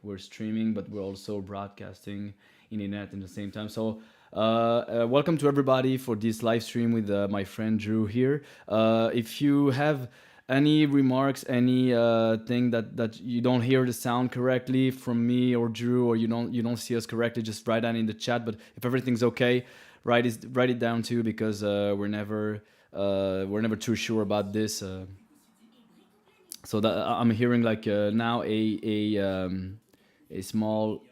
we're streaming, but we're also broadcasting in the net in the same time. So welcome to everybody for this live stream with my friend Drew here. If you have any remarks, any thing that you don't hear the sound correctly from me or Drew, or you don't see us correctly, just write that in the chat. But if everything's okay, write it down too, because we're never too sure about this. So that I'm hearing like now a small,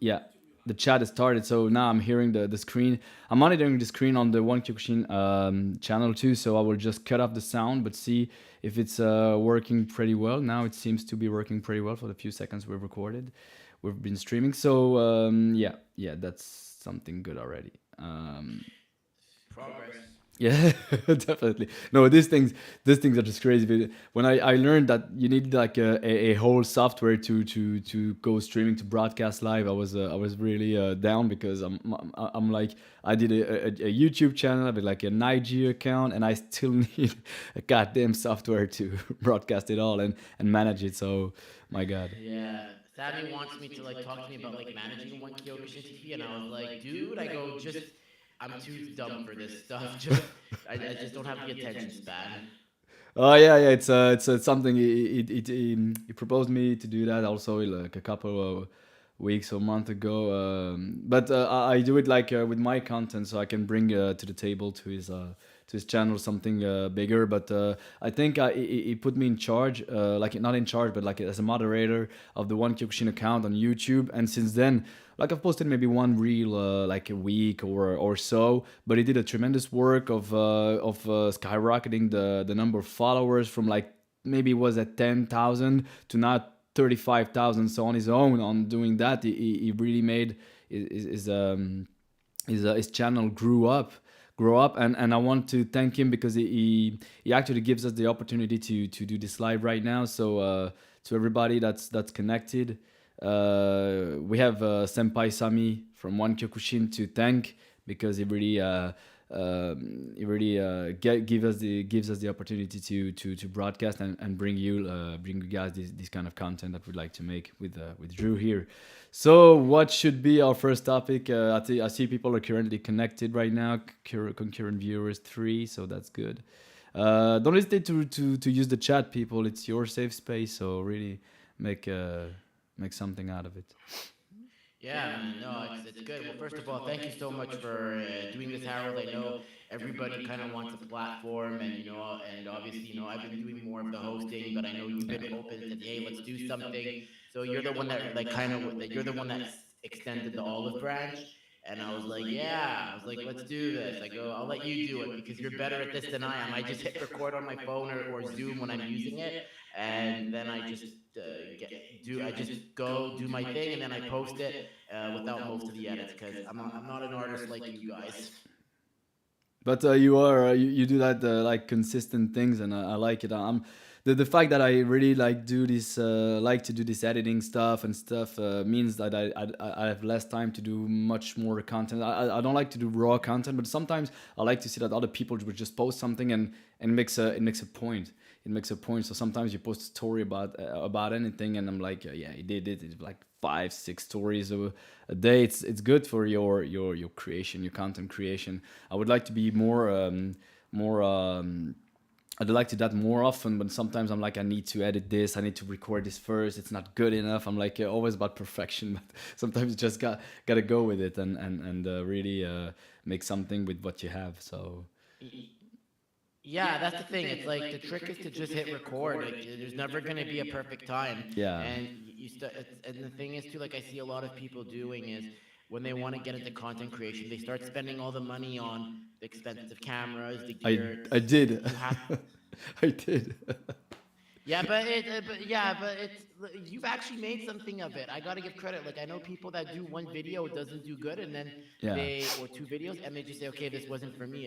yeah, the chat has started. So now I'm hearing the screen. I'm monitoring the screen on the One Kyokushin channel too. So I will just cut off the sound, but see if it's working pretty well. Now it seems to be working pretty well for the few seconds we've recorded. We've been streaming. So yeah, that's something good already. Progress. Yeah, definitely. No, these things are just crazy. But when I learned that you need like a whole software to go streaming, to broadcast live, I was really down, because I'm like, I did a YouTube channel, I did like an IG account, and I still need a goddamn software to broadcast it all and manage it. So my God. Yeah, Sammy wants me to like talk to me about like managing one Kyokushin TV, and I was like, dude, I go just, I'm too dumb for this stuff. Just, I just don't have the attention span. Oh yeah. It's something. He proposed me to do that also like a couple of weeks or month ago. But I do it like with my content, so I can bring to the table to his channel something bigger. But I think he put me in charge, like not in charge, but like as a moderator of the One Kyokushin account on YouTube. And since then, like I've posted maybe one reel like a week or so, but he did a tremendous work of skyrocketing the number of followers from like maybe it was at 10,000 to now 35,000. So on his own, on doing that, he really made his channel grow up. And I want to thank him, because he actually gives us the opportunity to do this live right now. So to everybody that's connected, we have senpai Sami from One Kyokushin to thank, because he really gives us the opportunity to broadcast and bring you guys this kind of content that we'd like to make with Drew here. So what should be our first topic? I see people are currently connected right now. Concurrent viewers 3, so that's good. Don't hesitate to use the chat, people. It's your safe space, so really make make something out of it. Yeah, man. No, it's good. Well, first of all, thank you so much for doing this, Harold. I know everybody kind of wants a platform, and and obviously, I've been doing more of the hosting, but I know you've been open and said, "Hey, let's do something." So you're the one that like kind of that you're the one that extended the olive branch, and I was like, "Yeah," I was like, "Let's do this." I go, "I'll let you do it because you're better at this than I am." I just hit record on my phone or Zoom when I'm using it, and then I just I just go do my thing, and then I post it without most of the edits because I'm not an artist like you guys. But you do that like consistent things, and I like it. The fact that I really like to do this editing stuff and stuff means that I have less time to do much more content. I don't like to do raw content, but sometimes I like to see that other people would just post something, and it makes a point. It makes a point. So sometimes you post a story about anything, and I'm like, yeah, he did it. It's like 5 6 stories a day. It's good for your creation, your content creation. I would like to be more. I'd like to do that more often, but sometimes I'm like, I need to edit this, I need to record this first. It's not good enough. I'm like always about perfection, but sometimes you just gotta go with it and really make something with what you have. So Y- Yeah, that's the thing. It's like the trick is to just hit record. Like there's never going to be a perfect time. yeah. And and the thing is too, like I see a lot of people doing is when they want to get into content creation, they start spending all the money on the expensive cameras, the gear. I did. You have I did. Yeah, but it's you've actually made something of it. I got to give credit. Like I know people that do one video, it doesn't do good, and then Yeah. they or two videos, and they just say, okay, this wasn't for me.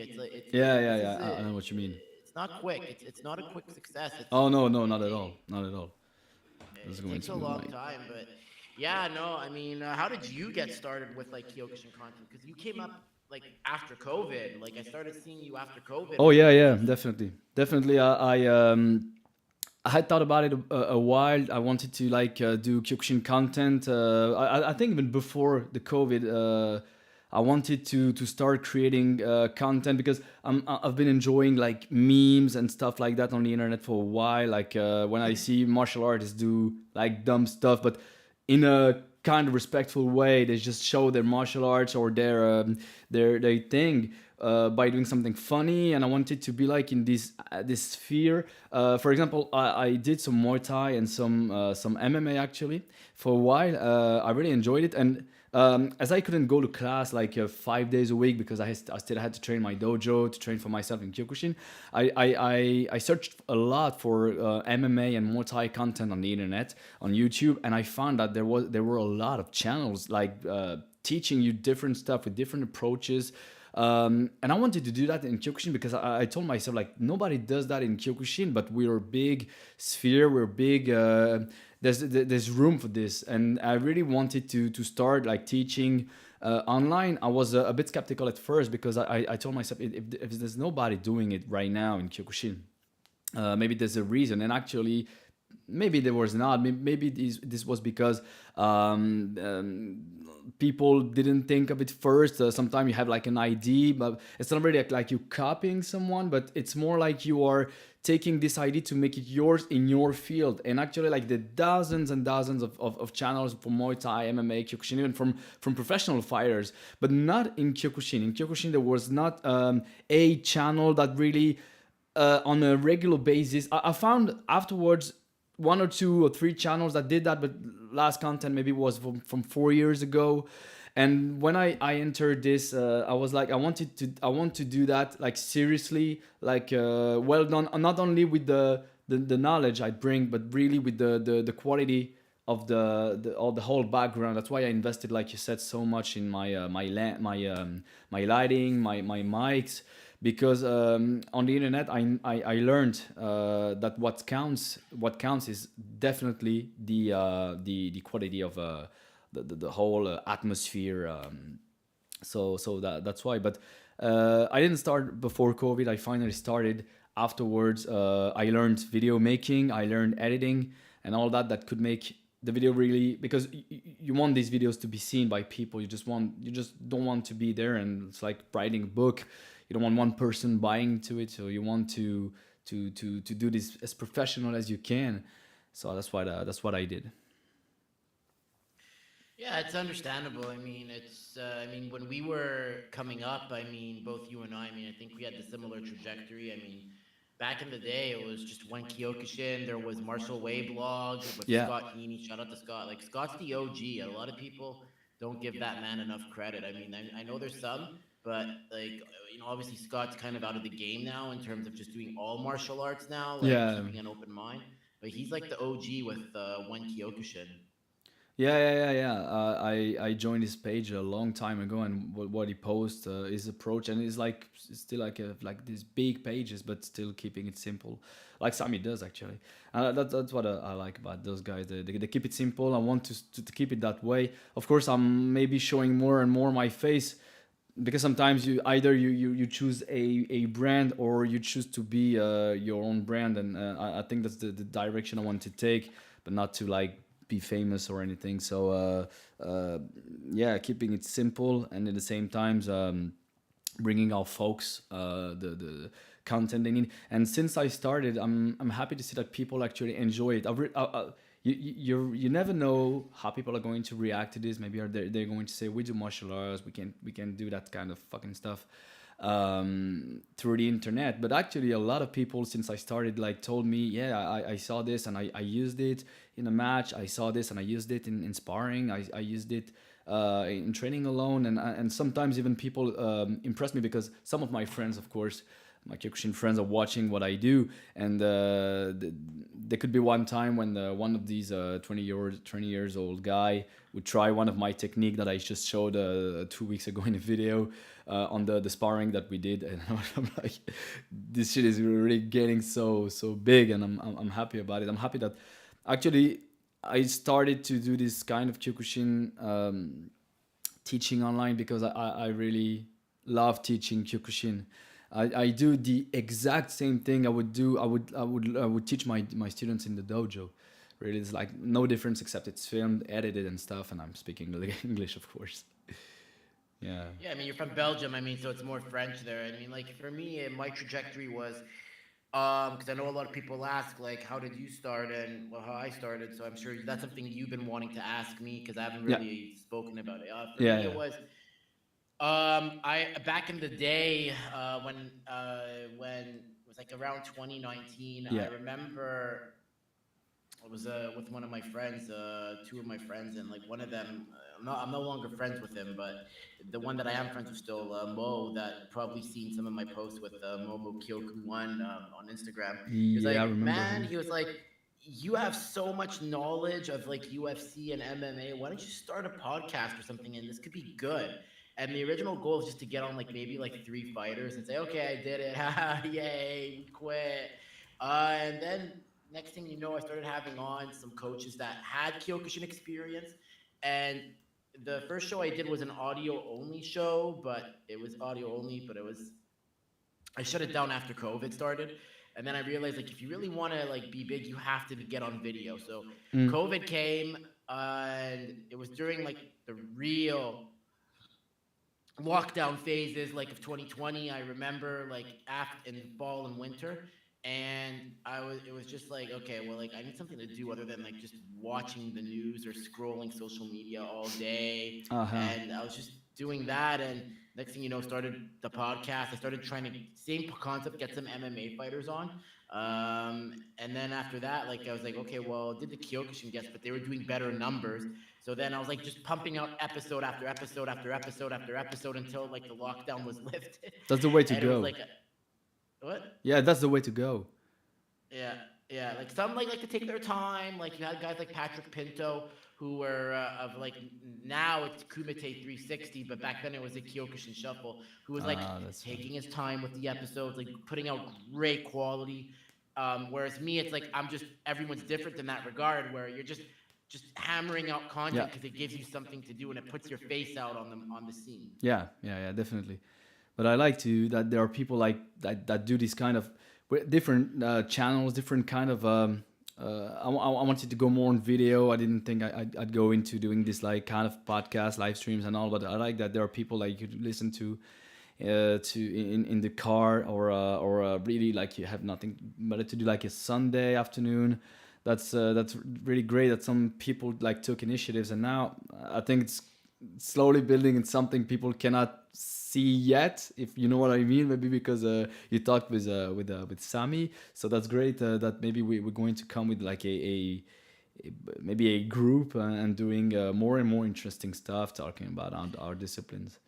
Yeah, yeah, This yeah. is I know what you mean. it's not quick. It's not a quick success. Oh no, no, It, not at it, all. Not at all. That's it going takes to a be long like. time, but yeah, no. I mean, how did you get started with like Kyokushin content? Because you came up like after COVID. Like I started seeing you after COVID Oh with yeah, yeah, this. definitely, definitely. I I had thought about it a while. I wanted to like do Kyokushin content. I think even before the COVID, I wanted to start creating content because I've been enjoying like memes and stuff like that on the internet for a while. Like when I see martial artists do like dumb stuff, but in a kind of respectful way, they just show their martial arts or their thing by doing something funny, and I wanted to be like in this sphere. For example, I did some Muay Thai and some MMA actually for a while. I really enjoyed it, and as I couldn't go to class like 5 days a week because I still had to train my dojo to train for myself in Kyokushin. I searched a lot for MMA and Muay Thai content on the internet on YouTube, and I found that there were a lot of channels like teaching you different stuff with different approaches. And I wanted to do that in Kyokushin because I told myself like nobody does that in Kyokushin, but we're a big sphere, we're big. There's room for this, and I really wanted to start like teaching online. I was a bit skeptical at first because I told myself if there's nobody doing it right now in Kyokushin, maybe there's a reason. And actually, maybe there was not. Maybe this was because people didn't think of it first. Sometimes you have like an idea, but it's not really like you copying someone, but it's more like you are taking this idea to make it yours in your field. And actually, like the dozens and dozens of channels for Muay Thai, MMA, Kyokushin, even from professional fighters, but not in Kyokushin. In Kyokushin, there was not a channel that really on a regular basis. I found afterwards one or two or three channels that did that, but last content maybe was from 4 years ago. And when I entered this, I was like, I want to do that like seriously, like well done, not only with the knowledge I bring, but really with the quality of the whole background. That's why I invested, like you said, so much in my lighting, my mics, because on the internet I learned that what counts is definitely the quality of the whole atmosphere. So that's why. But I didn't start before COVID. I finally started afterwards. I learned video making. I learned editing and all that could make the video really, because you want these videos to be seen by people. You just don't want to be there, and it's like writing a book. You don't want one person buying to it, so you want to do this as professional as you can. So that's what I did. Yeah, it's understandable. I mean, I mean, when we were coming up, I mean, both you and I mean, I think we had the similar trajectory. I mean, back in the day, it was just one Kyokushin. There was Marshall Way blog with Yeah. Scott Heaney. Shout out to Scott. Like, Scott's the OG. A lot of people don't give that man enough credit. I mean, I know there's some, but like, obviously Scott's kind of out of the game now in terms of just doing all martial arts now, like Yeah. keeping an open mind. But he's like the OG with one Kyokushin. Yeah. I joined his page a long time ago, and what he posts, his approach, and it's still like these big pages, but still keeping it simple, like Sami does actually. That's what I like about those guys. They keep it simple. I want to keep it that way. Of course, I'm maybe showing more and more my face, because sometimes you choose a brand, or you choose to be your own brand, and I think that's the direction I want to take, but not to like be famous or anything. So yeah, keeping it simple, and at the same times bringing our folks the content they need. And since I started, I'm happy to see that people actually enjoy it. You never know how people are going to react to this. Maybe they're going to say, we do martial arts, we can do that kind of fucking stuff through the internet. But actually, a lot of people since I started like told me, yeah, I saw this and I used it in a match. I saw this and I used it in sparring. I used it in training alone, and sometimes even people impress me, because some of my friends, of course, my Kyokushin friends, are watching what I do, and there could be one time when one of these 20 years old guy would try one of my technique that I just showed 2 weeks ago in a video on the sparring that we did, and I'm like, this shit is really getting so big, and I'm happy about it. I'm happy that actually I started to do this kind of Kyokushin teaching online, because I really love teaching Kyokushin. I do the exact same thing I would do. I would teach my students in the dojo. Really, it's like no difference except it's filmed, edited, and stuff, and I'm speaking English, of course. Yeah. Yeah, I mean, you're from Belgium. I mean, so it's more French there. I mean, like for me, my trajectory was because I know a lot of people ask like, how did you start and well, how I started. So I'm sure that's something you've been wanting to ask me because I haven't Yeah. really spoken about it. For Yeah. me, it Yeah. was I back in the day when it was like around 2019. I Yeah. remember I was with one of my friends, two of my friends, and like one of them, I'm no longer friends with him, but the one that I am friends with still, Mo, that you probably seen some of my posts with Momo Kyoku One on Instagram. He was Yeah, I like, remember man, him. he was like, you have so much knowledge of like UFC and MMA. Why don't you start a podcast or something? And this could be good. And the original goal is just to get on like maybe like three fighters and say, okay, I did it. Yay, we quit. And then next thing you know, I started having on some coaches that had Kyokushin experience. And the first show I did was an audio only show, but it was audio only, but it was I shut it down after COVID started. And then I realized like if you really want to like be big, you have to get on video. So Mm. COVID came and it was during like the real lockdown phases like of 2020. I remember like after in the fall and winter, and it was just like, okay, well, like I need something to do other than like just watching the news or scrolling social media all day. Uh huh. And I was just doing that, and next thing you know, started the podcast. I started trying to same concept, get some MMA fighters on. And then after that, like I was like, okay, well, I did the Kyokushin guests, but they were doing better numbers. So then I was like just pumping out episode after episode after episode after episode until like the lockdown was lifted. That's the way to And it was go. like, what? Yeah, that's the way to go. Yeah, yeah. Like some like to take their time. Like you had guys like Patrick Pinto who were of like now it's Kumite 360, but back then it was a Kyokushin Shuffle who was like Ah, that's funny. taking his time with the episodes, like putting out great quality. Whereas me, it's like I'm just everyone's different in that regard, where you're just hammering out Yeah. content because it gives you something to do and it puts your face out on the scene. Yeah, yeah, yeah, definitely. But I like to that there are people like that do this kind of different channels, different kind of. I wanted to go more on video. I didn't think I'd go into doing this like kind of podcast, live streams, and all. But I like that there are people like you could listen to in the car or really like you have nothing better to do like a Sunday afternoon. That's really great that some people like took initiatives, and now I think it's slowly building in something people cannot see yet, if you know what I mean. Maybe because you talked with Sami, so that's great. That maybe we're going to come with like maybe a group and doing more and more interesting stuff, talking about our disciplines.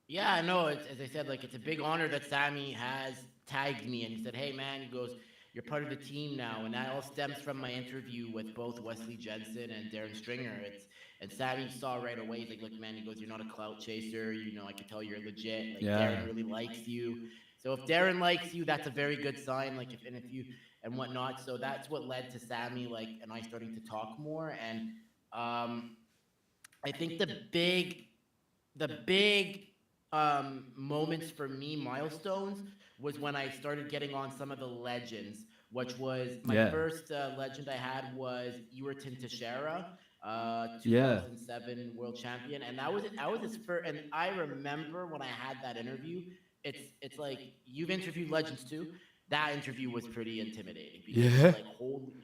Yeah, no, it's as I said, like it's a big honor that Sammy has tagged me and he said, "Hey, man," he goes, "You're part of the team now," and that all stems from my interview with both Wesley Jensen and Darren Stringer. It's and Sammy saw right away. He's like, "Look, man," he goes, "You're not a clout chaser. You know, I can tell you're legit. Like Yeah. Darren really likes you. So if Darren likes you, that's a very good sign. Like if you and whatnot. So that's what led to Sammy like and I starting to talk more. And um, I think the big moments for me, milestones, was when I started getting on some of the legends, which was my Yeah. first legend I had was Iwerton Teixeira, Yeah. 2007 world champion, and I was his first. And I remember when I had that interview, it's like you've interviewed legends too. That interview was pretty intimidating because Yeah.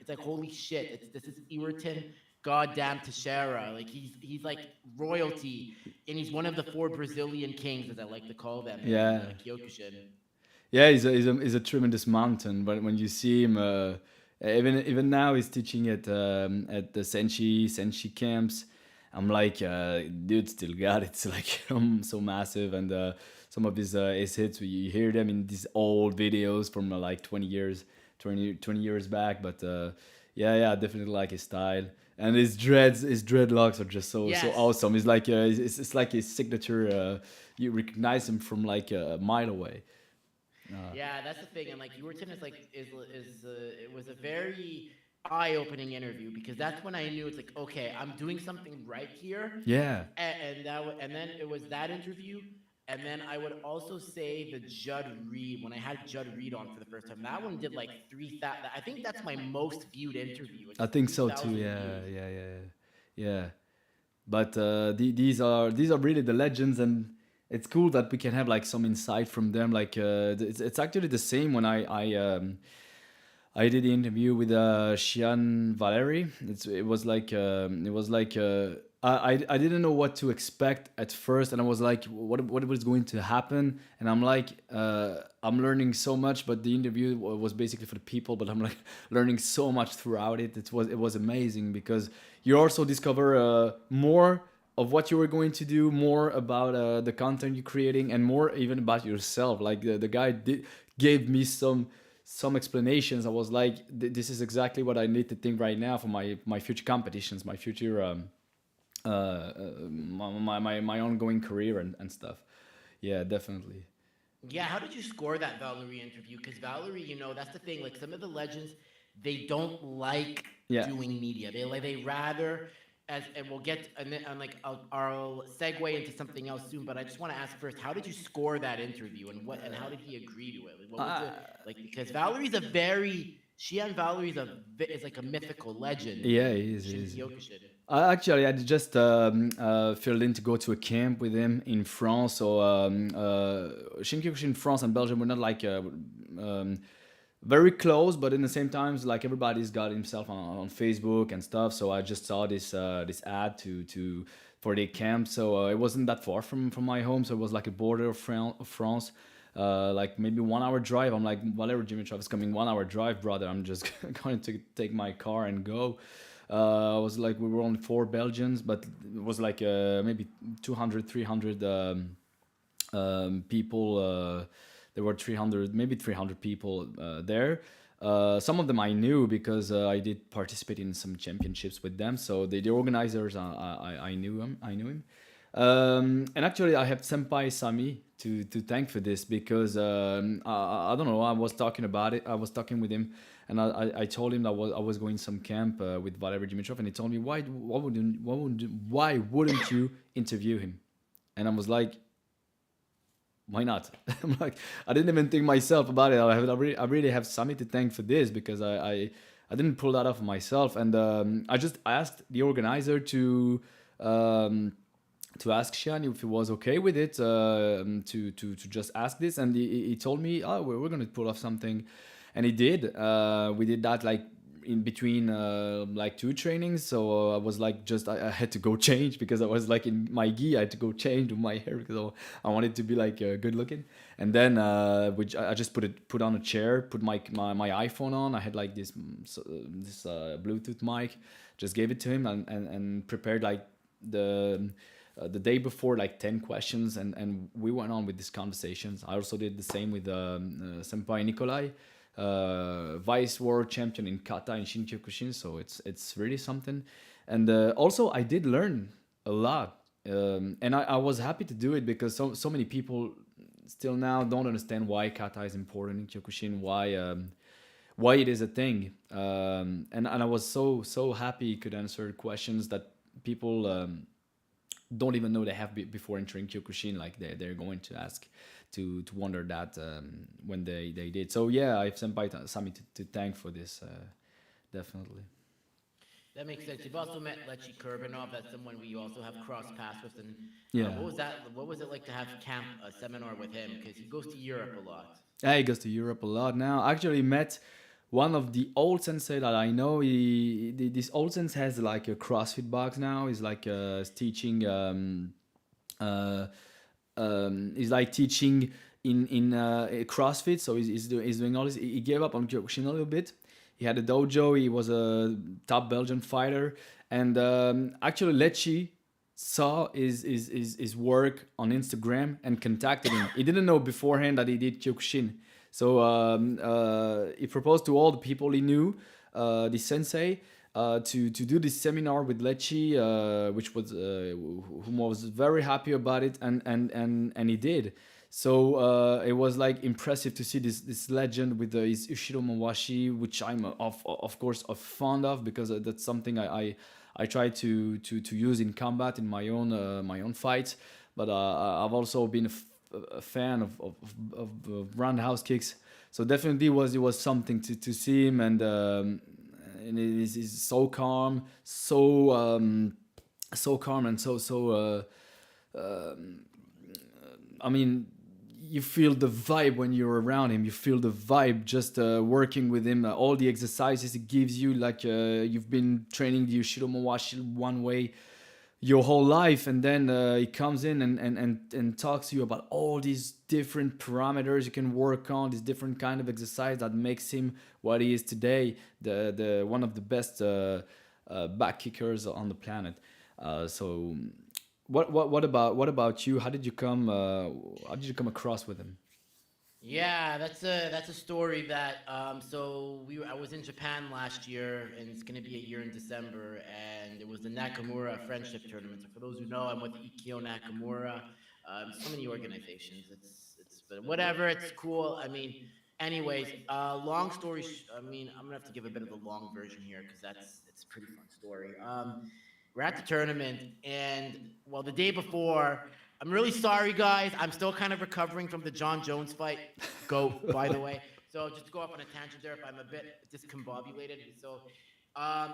it's like holy shit, it's this is Iwerton goddamn Teixeira. Like he's like royalty, and he's one of the four Brazilian kings, as I like to call them in Yeah. Kyokushin. Yeah, he's a tremendous mountain. But when you see him, even now he's teaching at the Senshi camps. I'm like, dude, still got it. It's like so massive, and some of his hits, you hear them in these old videos from like 20 years back. But yeah, yeah, I definitely like his style. And his dreadlocks are just so Yes. awesome. It's like it's like his signature. You recognize him from like a mile away. Yeah, that's the thing, and like Ewerton is like it was a very eye-opening interview because that's when I knew it's like okay, I'm doing something right here, Yeah. and and then it was that interview. And then I would also say the Judd Reed, when I had Judd Reed on for the first time, that one did like 3,000. I think that's my most viewed interview. It's I think so too. 3,000 Yeah, views. yeah, yeah, yeah. But these are really the legends, and it's cool that we can have like some insight from them. Like it's actually the same when I did the interview with Shian Valery. It was like I didn't know what to expect at first, and I was like, what was going to happen? And I'm like, I'm learning so much, but the interview was basically for the people. But I'm like learning so much throughout it. It was amazing because you also discover more of what you were going to do, more about the content you're creating, and more even about yourself. Like the guy gave me some explanations. I was like, this is exactly what I need to think right now for my future competitions, my future my ongoing career and stuff. Yeah, definitely. Yeah, how did you score that Valerie interview? Because Valerie, that's the thing. Like some of the legends, they don't like Yeah. doing media. They rather and we'll get and like I'll segue into something else soon. But I just want to ask first, how did you score that interview and how did he agree to it? Like, what was the like? Because Valerie's a very Shian Valerie's is like a mythical legend Yeah, in he is. He Shin is. Kyokushin. Actually, I just filled in to go to a camp with him in France. So Shinkyukush in France and Belgium were not like um, very close, but in the same times, like everybody's got himself on Facebook and stuff. So I just saw this ad to for the camp. So it wasn't that far from my home. So it was like a border of France. Like maybe 1 hour drive. I'm like, whatever, Dimitrov is coming, 1 hour drive, brother. I'm just going to take my car and go. I was like, we were only four Belgians, but it was like maybe 200, 300 people. There were 300, maybe 300 people there. Some of them I knew because I did participate in some championships with them. So the organizers, I knew him. I knew him. And actually, I have Senpai Sami to thank for this because I don't know. I was talking about it. I was talking with him, and I told him that I was going some camp with Valery Dimitrov, and he told me why wouldn't you interview him? And I was like, why not? I'm like, I didn't even think myself about it. I really have Sami to thank for this because I didn't pull that off myself, and I just asked the organizer um, to ask Shian if he was okay with it, to just ask this, and he told me, oh, we're gonna pull off something, and he did. We did that like in between like two trainings, so I was like I had to go change because I was like in my gi. I had to go change with my hair because I wanted to be like good looking, and then which I just put on a chair, put my iPhone on. I had like this Bluetooth mic, just gave it to him and prepared like the day before like 10 questions, and we went on with these conversations. I also did the same with senpai Nikolai, vice world champion in kata in Shin Kyokushin, so it's really something. And also I did learn a lot, and I was happy to do it because so many people still now don't understand why kata is important in Kyokushin, why it is a thing, and I was so happy he could answer questions that people don't even know they have before entering Kyokushin. Like they're going to ask to wonder that when they did. So yeah, I have Senpai Sami to thank for this, definitely. That makes sense. You've also met Lechi Kurbanov. That's someone we also have cross paths with. And Yeah. what was that? What was it like to have camp a seminar with him? Because he goes to Europe a lot. Yeah, he goes to Europe a lot now. I actually met one of the old sensei that I know. This old sensei has like a CrossFit box now. He's like he's teaching. Uh, he's like teaching in CrossFit. So he's doing all this. He gave up on Kyokushin a little bit. He had a dojo. He was a top Belgian fighter, and actually Lecce saw his work on Instagram and contacted him. He didn't know beforehand that he did Kyokushin. So he proposed to all the people he knew, the sensei, to do this seminar with Lecce, which was whom was very happy about it, and he did. So it was like impressive to see this legend with his Ushiro Mawashi, which I'm of course fond of because that's something I try to use in combat in my own fights. But I've also been a fan of roundhouse kicks. So definitely was it was something to see him, and he's so calm, so calm and I mean, you feel the vibe when you're around him. You feel the vibe just working with him. All the exercises he gives you, like you've been training the Ushido Mawashi one way your whole life, and then he comes in and talks to you about all these different parameters you can work on, this different kind of exercise that makes him what he is today, the one of the best back kickers on the planet. So what about you? How did you come across with him? Yeah, that's a story that so I was in Japan last year, and it's gonna be a year in December, and it was the Nakamura Friendship Tournament. So for those who know, I'm with Ikyo Nakamura. So many organizations. It's but whatever. It's cool. I mean, anyways, long story. I mean, I'm gonna have to give a bit of the long version here because it's a pretty fun story. We're at the tournament, and well, the day before, I'm really sorry, guys. I'm still kind of recovering from the John Jones fight. Goat, by the way. So just to go off on a tangent there, if I'm a bit discombobulated. So,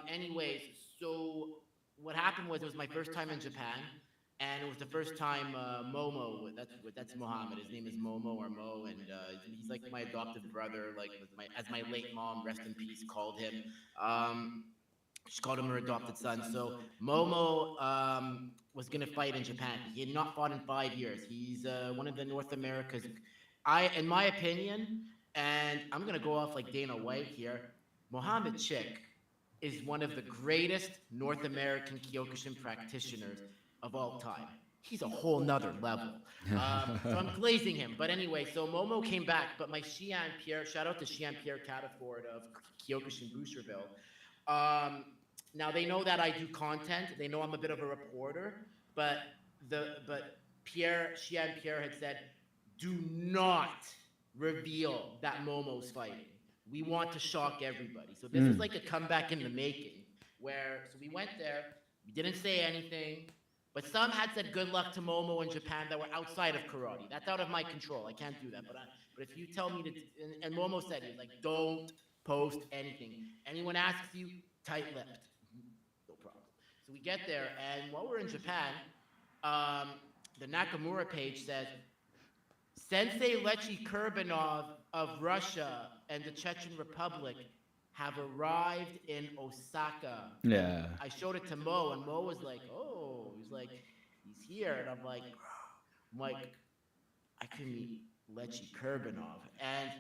anyways, so what happened was it was my first time in Japan, and it was the first time Momo. That's Mohammed. His name is Momo or Mo, and he's like my adopted brother. Like with my as my late mom, rest in peace, called him. Um, she called him her adopted son. So Momo was gonna fight in Japan. He had not fought in 5 years. He's one of the North America's, in my opinion, and I'm gonna go off like Dana White here. Mohammed Chick is one of the greatest North American Kyokushin practitioners of all time. He's a whole nother level. So I'm glazing him. But anyway, so Momo came back, but my Xian Pierre, shout out to Xian Pierre Cataford of Kyokushin Boucherville. Um, Now they know that I do content. They know I'm a bit of a reporter, but but Pierre had said, do not reveal that Momo's fighting. We want to shock everybody. So this was like a comeback in the making. So we went there, we didn't say anything, but some had said good luck to Momo in Japan that were outside of karate. That's out of my control. I can't do that. But if you tell me to, and Momo said he was like, don't post anything. Anyone asks you, tight-lipped, no problem. So we get there, and while we're in Japan, um, the Nakamura page says Sensei Lechi Kurbanov of Russia and the Chechen Republic have arrived in Osaka. And Yeah. I showed it to Mo, and Mo was like, "Oh, he's like, he's here," and I'm like, "Bro," I'm like, I could meet Lechi Kurbanov, and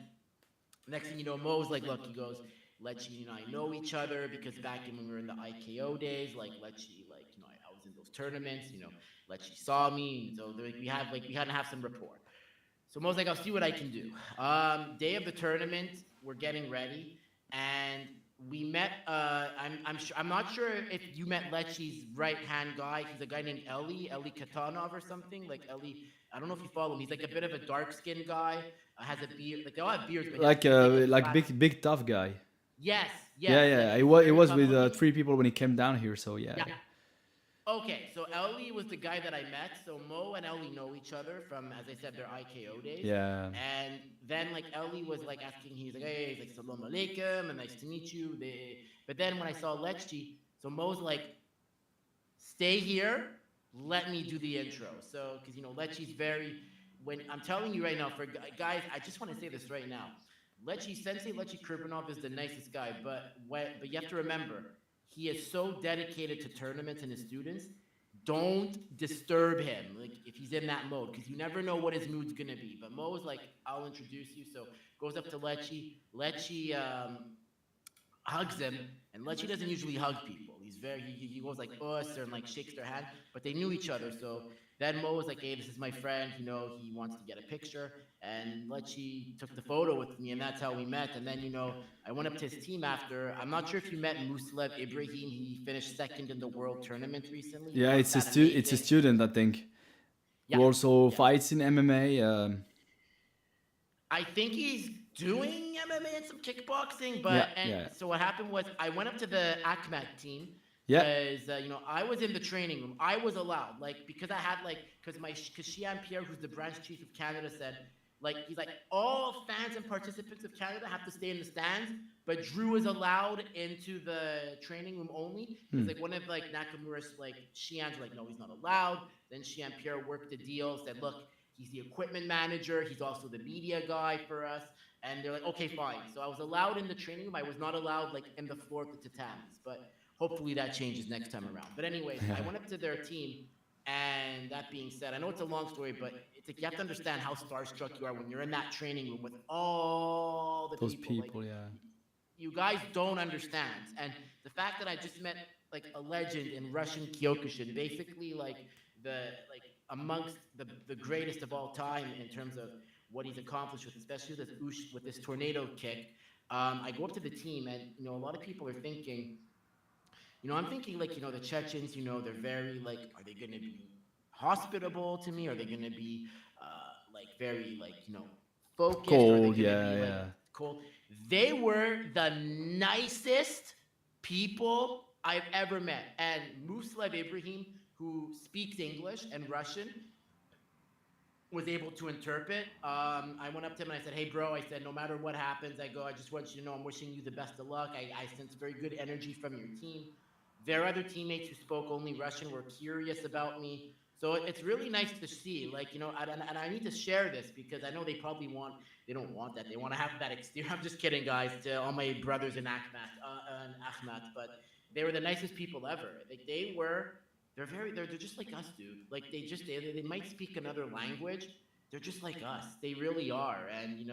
next thing you know, Mo's like, look, he goes, Lechi and I know each other because back in when we were in the IKO days, like Lechi, like, I was in those tournaments, Lechi saw me, and so like, we had to have some rapport. So Mo's like, I'll see what I can do. Day of the tournament, we're getting ready, and we met. I'm not sure if you met Lechi's right hand guy. He's a guy named Eli Katanov or something. Like Eli, I don't know if you follow him. He's like a bit of a dark skinned guy. Has a beard. Like they all have beards, but he's like a Like flat. big tough guy. Yes, Yeah, yes, like yeah. he's It very was tough with looking. three people when he came down here. So yeah. Yeah. Okay, so Ellie was the guy that I met. So Mo and Ellie know each other from, as I said, their IKO days. Yeah. And then like Ellie was like asking, he's like, hey, he's like, salam alaikum, and nice to meet you. But then when I saw Lechi, so Mo's like, stay here, let me do the intro. So, because Lechi's very, when I'm telling you right now, for guys, I just want to say this right now. Sensei Lechi Kurbanov is the nicest guy, but you have to remember, he is so dedicated to tournaments and his students. Don't disturb him, like if he's in that mode, because you never know what his mood's gonna be. But Mo is like, I'll introduce you. So goes up to Lechi. Lechi hugs him, and Lechi doesn't usually hug people. He goes like us or and like shakes their hand, but they knew each other. So then Mo was like, "Hey, this is my friend. He wants to get a picture." And Lechi took the photo with me, and that's how we met. And then I went up to his team after. I'm not sure if you met Muslev Ibrahim. He finished second in the world tournament recently. He Yeah, runs that it's a amazing. student, I think, Yeah, who also yeah. fights in MMA. I think he's doing MMA and some kickboxing, Yeah, and yeah. so what happened was I went up to the Akmat team. Yeah. because I was in the training room. I was allowed, like, because I had like because Shian Pierre, who's the branch chief of Canada, said he's like all fans and participants of Canada have to stay in the stands, but Drew is allowed into the training room only because like one of like Nakamura's like Shian's were like no, he's not allowed. Then Shian Pierre worked the deal, said look. He's the equipment manager. He's also the media guy for us. And they're like, okay, fine. So I was allowed in the training room. I was not allowed like in the floor of the tatamis. But hopefully that changes next time around. But anyways, I went up to their team, and that being said, I know it's a long story, but it's like you have to understand how starstruck you are when you're in that training room with all the Those people. Like people, yeah. you guys don't understand. And the fact that I just met like a legend in Russian Kyokushin, basically like amongst the greatest of all time in terms of what he's accomplished with, especially with this tornado kick. I go up to the team, and a lot of people are thinking, I'm thinking like, the Chechens, they're very like, are they going to be hospitable to me? Are they going to be like very like, focused? Or are they Cold, going to yeah, be like yeah. cold? They were the nicest people I've ever met. And Muslev Ibrahim, who speaks English and Russian, was able to interpret. I went up to him and I said, "Hey, bro," I said, "no matter what happens, I just want you to know I'm wishing you the best of luck. I sense very good energy from your team." Their other teammates who spoke only Russian were curious about me. So it's really nice to see, like, and I need to share this because I know they don't want that. They want to have that exterior. I'm just kidding, guys, to all my brothers in Akhmat, but they were the nicest people ever. Like, they're just like us, dude. Like they might speak another language. They're just like us. They really are. And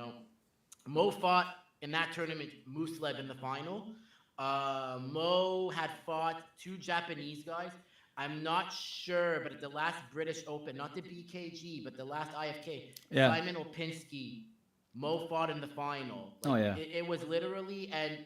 Mo fought in that tournament Muslev in the final. Mo had fought two Japanese guys. I'm not sure, but at the last British Open, not the BKG, but the last IFK, Yeah. Simon Opinski, Mo fought in the final. Oh Like yeah. it was literally, and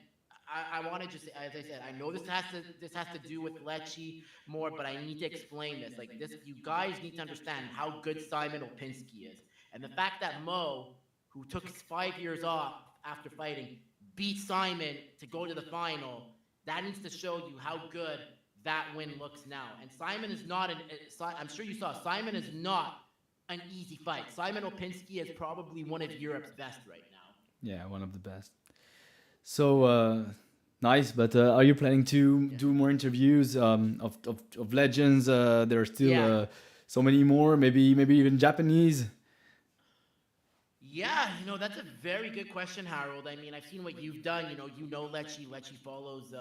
I want to just, as I said, I know this has to do with Lecce more, but I need to explain this. Like this, you guys need to understand how good Simon Opinski is, and the fact that Mo, who took 5 years off after fighting, beat Simon to go to the final. That needs to show you how good that win looks now. And Simon is not I'm sure you saw, Simon is not an easy fight. Simon Opinski is probably one of Europe's best right now. Yeah, one of the best. So nice, but are you planning to Yeah. do more interviews of legends? There are still Yeah. so many more. Maybe even Japanese. Yeah, that's a very good question, Harold. I mean, I've seen what you've done. Lecce. Lecce follows,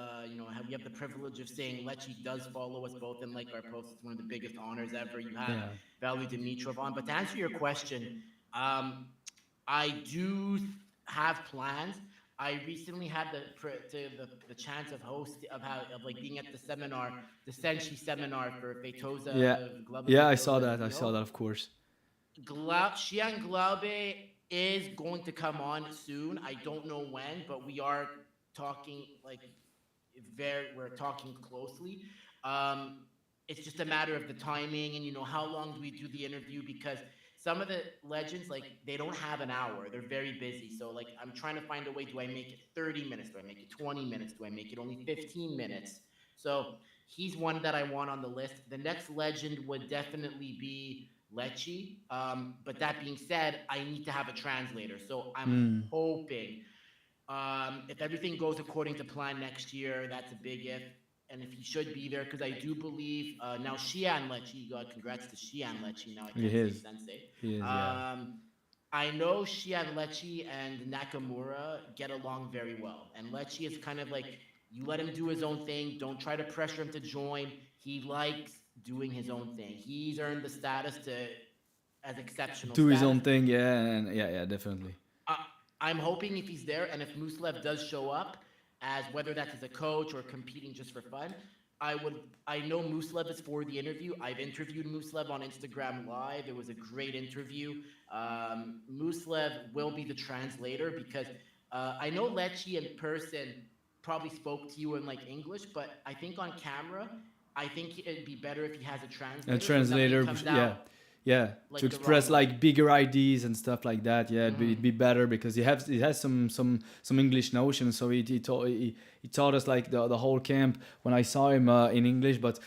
we have the privilege of saying Lecce does follow us both in like our posts. It's one of the biggest honors ever. You have Yeah. Valery Dimitrov on. But to answer your question, um, I do have plans. I recently had the chance of like being at the seminar, the Senshi seminar for Yeah. Feitosa, Gleba Yeah, I saw Feitosa, that. I saw that, of course. Xian Glaube is going to come on soon. I don't know when, but we are talking like we're talking closely. Um, it's just a matter of the timing and how long do we do the interview, because some of the legends, like, they don't have an hour. They're very busy. So like I'm trying to find a way. Do I make it 30 minutes? Do I make it 20 minutes? Do I make it only 15 minutes? So he's one that I want on the list. The next legend would definitely be Lecce. But that being said, I need to have a translator. So I'm Mm. hoping, if everything goes according to plan next year, that's a big if. And if he should be there, because I do believe now Shian Lecce, congrats to Shian Lecce. Now I He can't say is. sensei. He is. Yeah. I know Shian Lecce and Nakamura get along very well. And Lecce is kind of like, you let him do his own thing. Don't try to pressure him to join. He likes doing his own thing. He's earned the status to as exceptional Do his status. own thing. Yeah, and yeah, definitely. uh, I'm hoping if he's there and if Muslev does show up, as whether that's as a coach or competing just for fun, I know Muslev is for the interview. I've interviewed Muslev on Instagram Live. It was a great interview. Muslev will be the translator because I know Lecce in person probably spoke to you in like English, but I think on camera, I think it'd be better if he has a A translator so nothing translator. comes Yeah. out. yeah, to like the express wrong like way. bigger ideas and stuff like that. Yeah, Hmm. it'd be better because he has some English notions. So he taught us like the whole camp when I saw him in English, but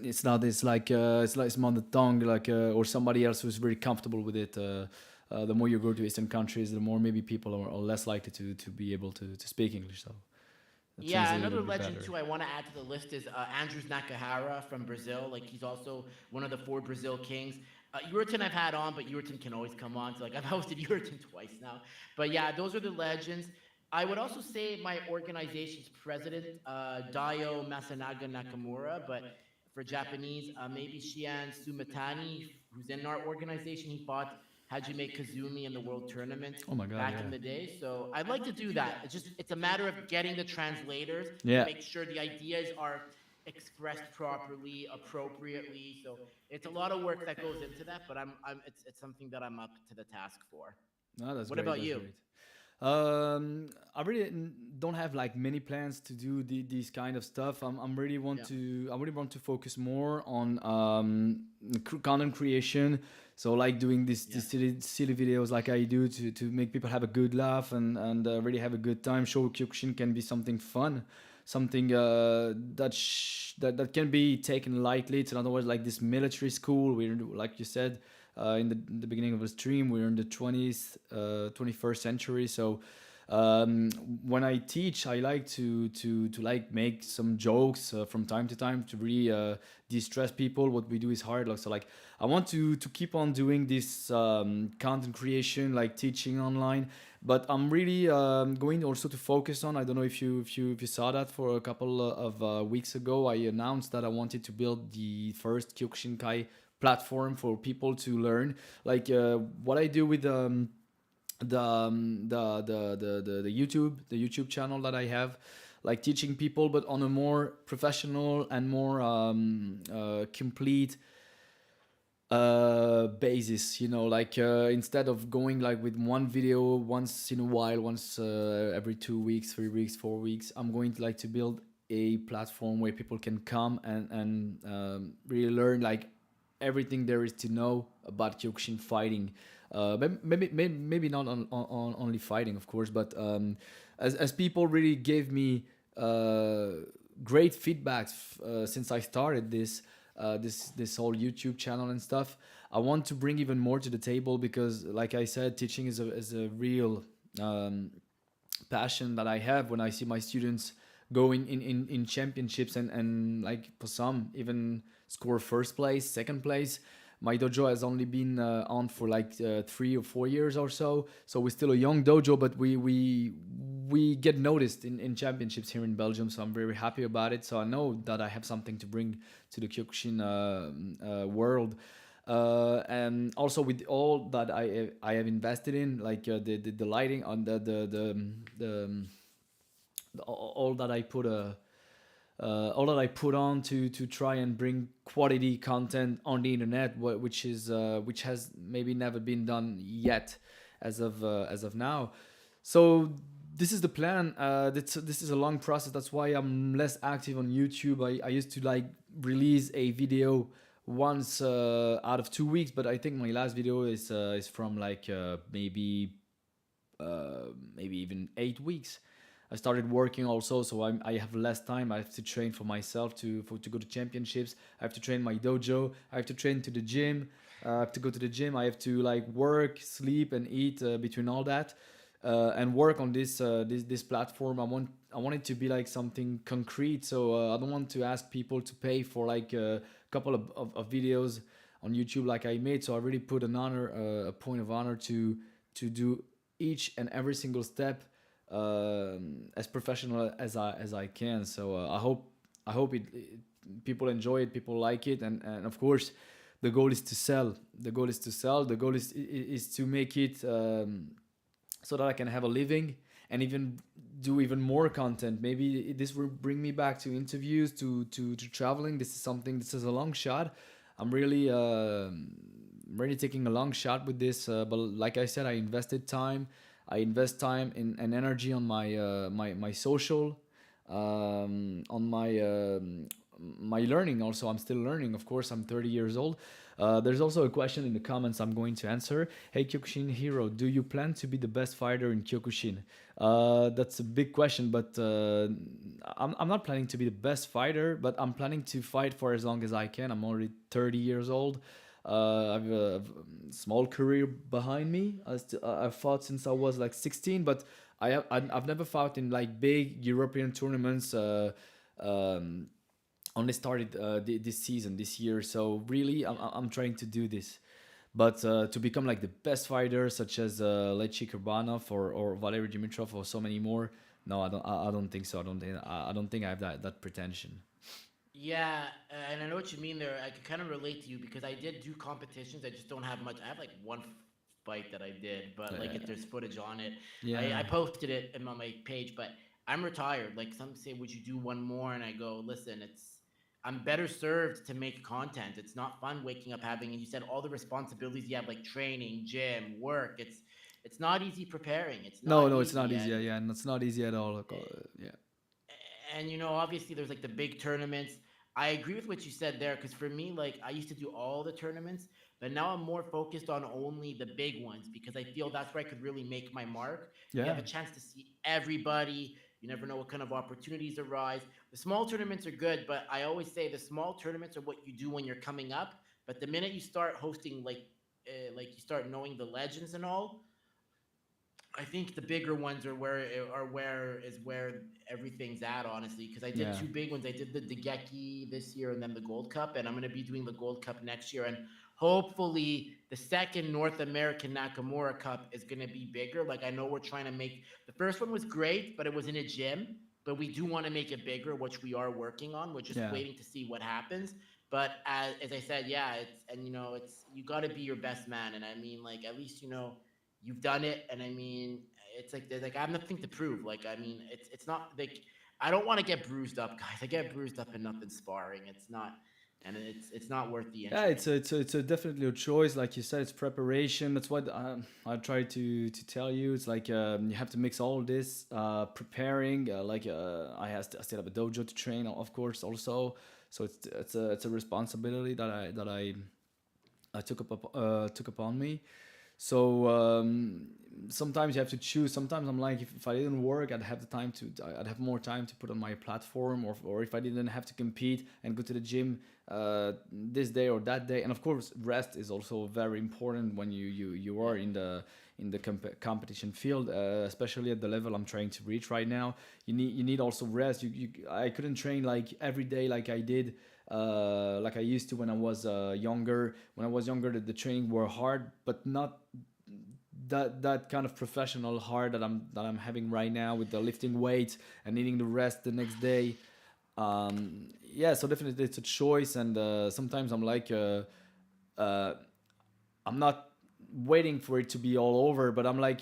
it's not. It's like it's on the tongue, like or somebody else who's very comfortable with it. The more you go to Eastern countries, the more maybe people are less likely to be able to speak English. So the Yeah, translator another would be legend better. too I want to add to the list is Andrews Nakahara from Brazil. Like he's also one of the four Brazil kings. Yurton I've had on, but Yurton can always come on. So like I've hosted Yurton twice now. But yeah, those are the legends. I would also say my organization's president, Dayo Masanaga Nakamura, but for Japanese, maybe Shian Sumitani, who's in our organization. He fought Hajime Kazumi in the World Tournament Oh my god, back yeah. in the day. So I'd like to do that. It's a matter of getting the translators to Yeah. make sure the ideas are expressed properly, appropriately. So it's a lot of work that goes into that, but it's something that I'm up to the task for. No, that's What great. about That's you? great. I really don't have like many plans to do these kind of stuff. Yeah. I really want to focus more on content creation. So like doing Yeah. these silly videos like I do to make people have a good laugh and really have a good time. Show Kyokushin can be something fun, something that can be taken lightly. It's in other words like this military school. We're like you said in the beginning of the stream. We're in the 21st century. So um, when I teach, I like to like make some jokes from time to time to really de-stress people. What we do is hard. Like, so like I want to keep on doing this content creation, like teaching online. But I'm really going also to focus on. I don't know if you saw that for a couple of weeks ago. I announced that I wanted to build the first Kyokushinkai platform for people to learn like what I do with the YouTube channel that I have, like teaching people, but on a more professional and more complete basis. You know, like instead of going like with one video once in a while, once every 2 weeks, 3 weeks, 4 weeks, I'm going to like to build a platform where people can come and really learn like everything there is to know about Kyokushin fighting. Maybe not on only fighting, of course, but as people really gave me uh, great feedbacks since I started this whole YouTube channel and stuff. I want to bring even more to the table because, like I said, teaching is a real um, passion that I have when I see my students going in championships and like for some even score first place, second place. My dojo has only been on for like 3 or 4 years or so, so we're still a young dojo, but we get noticed in championships here in Belgium. So I'm very happy about it. So I know that I have something to bring to the Kyokushin world. And also with all that I have invested in, like the lighting on all that I put all that I put on to try and bring quality content on the internet, which has maybe never been done yet as of now. So this is the plan. This is a long process. That's why I'm less active on YouTube. I used to like release a video once out of 2 weeks, but I think my last video is from like maybe even 8 weeks. I started working also, so I have less time. I have to train for myself to go to championships. I have to train my dojo. I have to train to the gym. I have to go to the gym. I have to like work, sleep, and eat between all that, and work on this platform. I want it to be like something concrete. So I don't want to ask people to pay for like a couple of videos on YouTube like I made. So I really put a point of honor to do each and every single step as professional as I can. So I hope people enjoy it, people like it, and of course, the goal is to sell. The goal is to sell. The goal is to make it so that I can have a living and even do even more content. Maybe this will bring me back to interviews, to traveling. This is something. This is a long shot. I'm really taking a long shot with this. But like I said, I invested time. I invest time and energy on my social, on my my learning. Also, I'm still learning. Of course, I'm 30 years old. There's also a question in the comments I'm going to answer. Hey, Kyokushin hero, do you plan to be the best fighter in Kyokushin? That's a big question, but I'm not planning to be the best fighter, but I'm planning to fight for as long as I can. I'm already 30 years old. I have a small career behind me. I've fought since I was like 16, but I've never fought in like big European tournaments. Um, Only started this season, this year. So really, I'm trying to do this. But to become like the best fighter, such as Lechi Kurbanov or Valery Dimitrov or so many more, no, I don't think so. I don't think I have that pretension. Yeah, and I know what you mean there. I could kind of relate to you because I did do competitions. I just don't have much. I have like one fight that I did, but like if there's footage on it, I Yeah. posted it on my page. But I'm retired. Like some say, would you do one more? And I go, listen, I'm better served to make content. It's not fun waking up having, and you said all the responsibilities you have, like training, gym, work. It's not easy preparing. It's No, not no, it's not easy, easy. Yeah, and yeah, and it's not easy at all. Like, yeah, and obviously there's like the big tournaments. I agree with what you said there because for me, like I used to do all the tournaments, but now I'm more focused on only the big ones because I feel that's where I could really make my mark. You yeah, have a chance to see everybody. You never know what kind of opportunities arise. The small tournaments are good, but I always say the small tournaments are what you do when you're coming up. But the minute you start hosting, like you start knowing the legends and all, I think the bigger ones are where everything's at, honestly. Because I did yeah, two big ones. I did the Degeki this year and then the Gold Cup, and I'm gonna be doing the Gold Cup next year. And hopefully, the second North American Nakamura Cup is gonna be bigger. Like I know we're trying to make the first one was great, but it was in a gym. But we do want to make it bigger, which we are working on. We're just yeah. waiting to see what happens. But as I said, yeah, it's you got to be your best man, and I mean like at least you've done it, and I mean it's like there's like I have nothing to prove. Like I mean it's not like I don't want to get bruised up, guys. I get bruised up enough in sparring. It's not, and it's not worth the Yeah, injury. it's a definitely a choice. Like you said, it's preparation. That's what I try to tell you. It's like you have to mix all this preparing. I still have a dojo to train, of course, also. So it's a responsibility I took upon me. So sometimes you have to choose. Sometimes I'm like, if I didn't work, I'd have more time to put on my platform, or if I didn't have to compete and go to the gym this day or that day. And of course, rest is also very important when you Yeah. are in the competition field, especially at the level I'm trying to reach right now. You need also rest. I couldn't train like every day like I did like I used to when I was younger. When I was younger, the training were hard, but not that kind of professional hard that I'm having right now with the lifting weights and needing the rest the next day. Yeah, so definitely it's a choice, and sometimes I'm like, uh, I'm not waiting for it to be all over, but I'm like,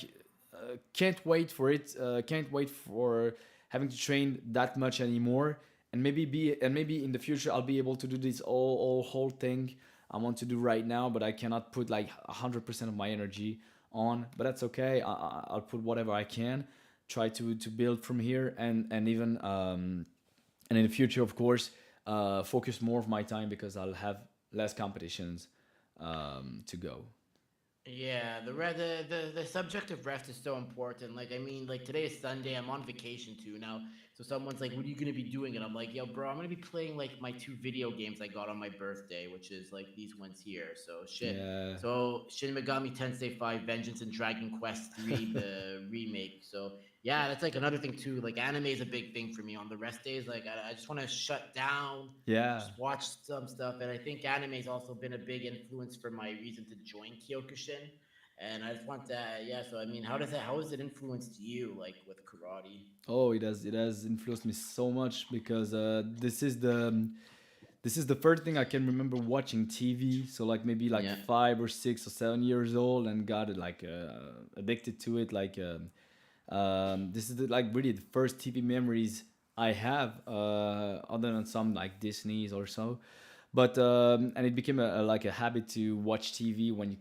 can't wait for it. Can't wait for having to train that much anymore, and maybe in the future I'll be able to do this all whole thing I want to do right now, but I cannot put like 100% of my energy on. But that's okay. I'll put whatever I can. Try to build from here, and even and in the future, of course, focus more of my time because I'll have less competitions to go. Yeah, the subject of rest is so important. Like I mean, like today is Sunday. I'm on vacation too now. So someone's like, "What are you gonna be doing?" And I'm like, "Yo, bro, I'm gonna be playing like my two video games I got on my birthday, which is like these ones here." So shit. Yeah. So Shin Megami Tensei 5, Vengeance, and Dragon Quest 3, the remake. So yeah, that's like another thing too. Like anime is a big thing for me on the rest days. Like I just want to shut down, Yeah. just watch some stuff. And I think anime's also been a big influence for my reason to join Kyokushin. And I just want to, yeah. So I mean, how has it influenced you, like with karate? Oh, it has influenced me so much because this is the first thing I can remember watching TV. So like maybe like Yeah, 5 or 6 or 7 years old, and got like addicted to it. Like this is like really the first TV memories I have, other than some like Disney's or so. But and it became like a habit to watch TV when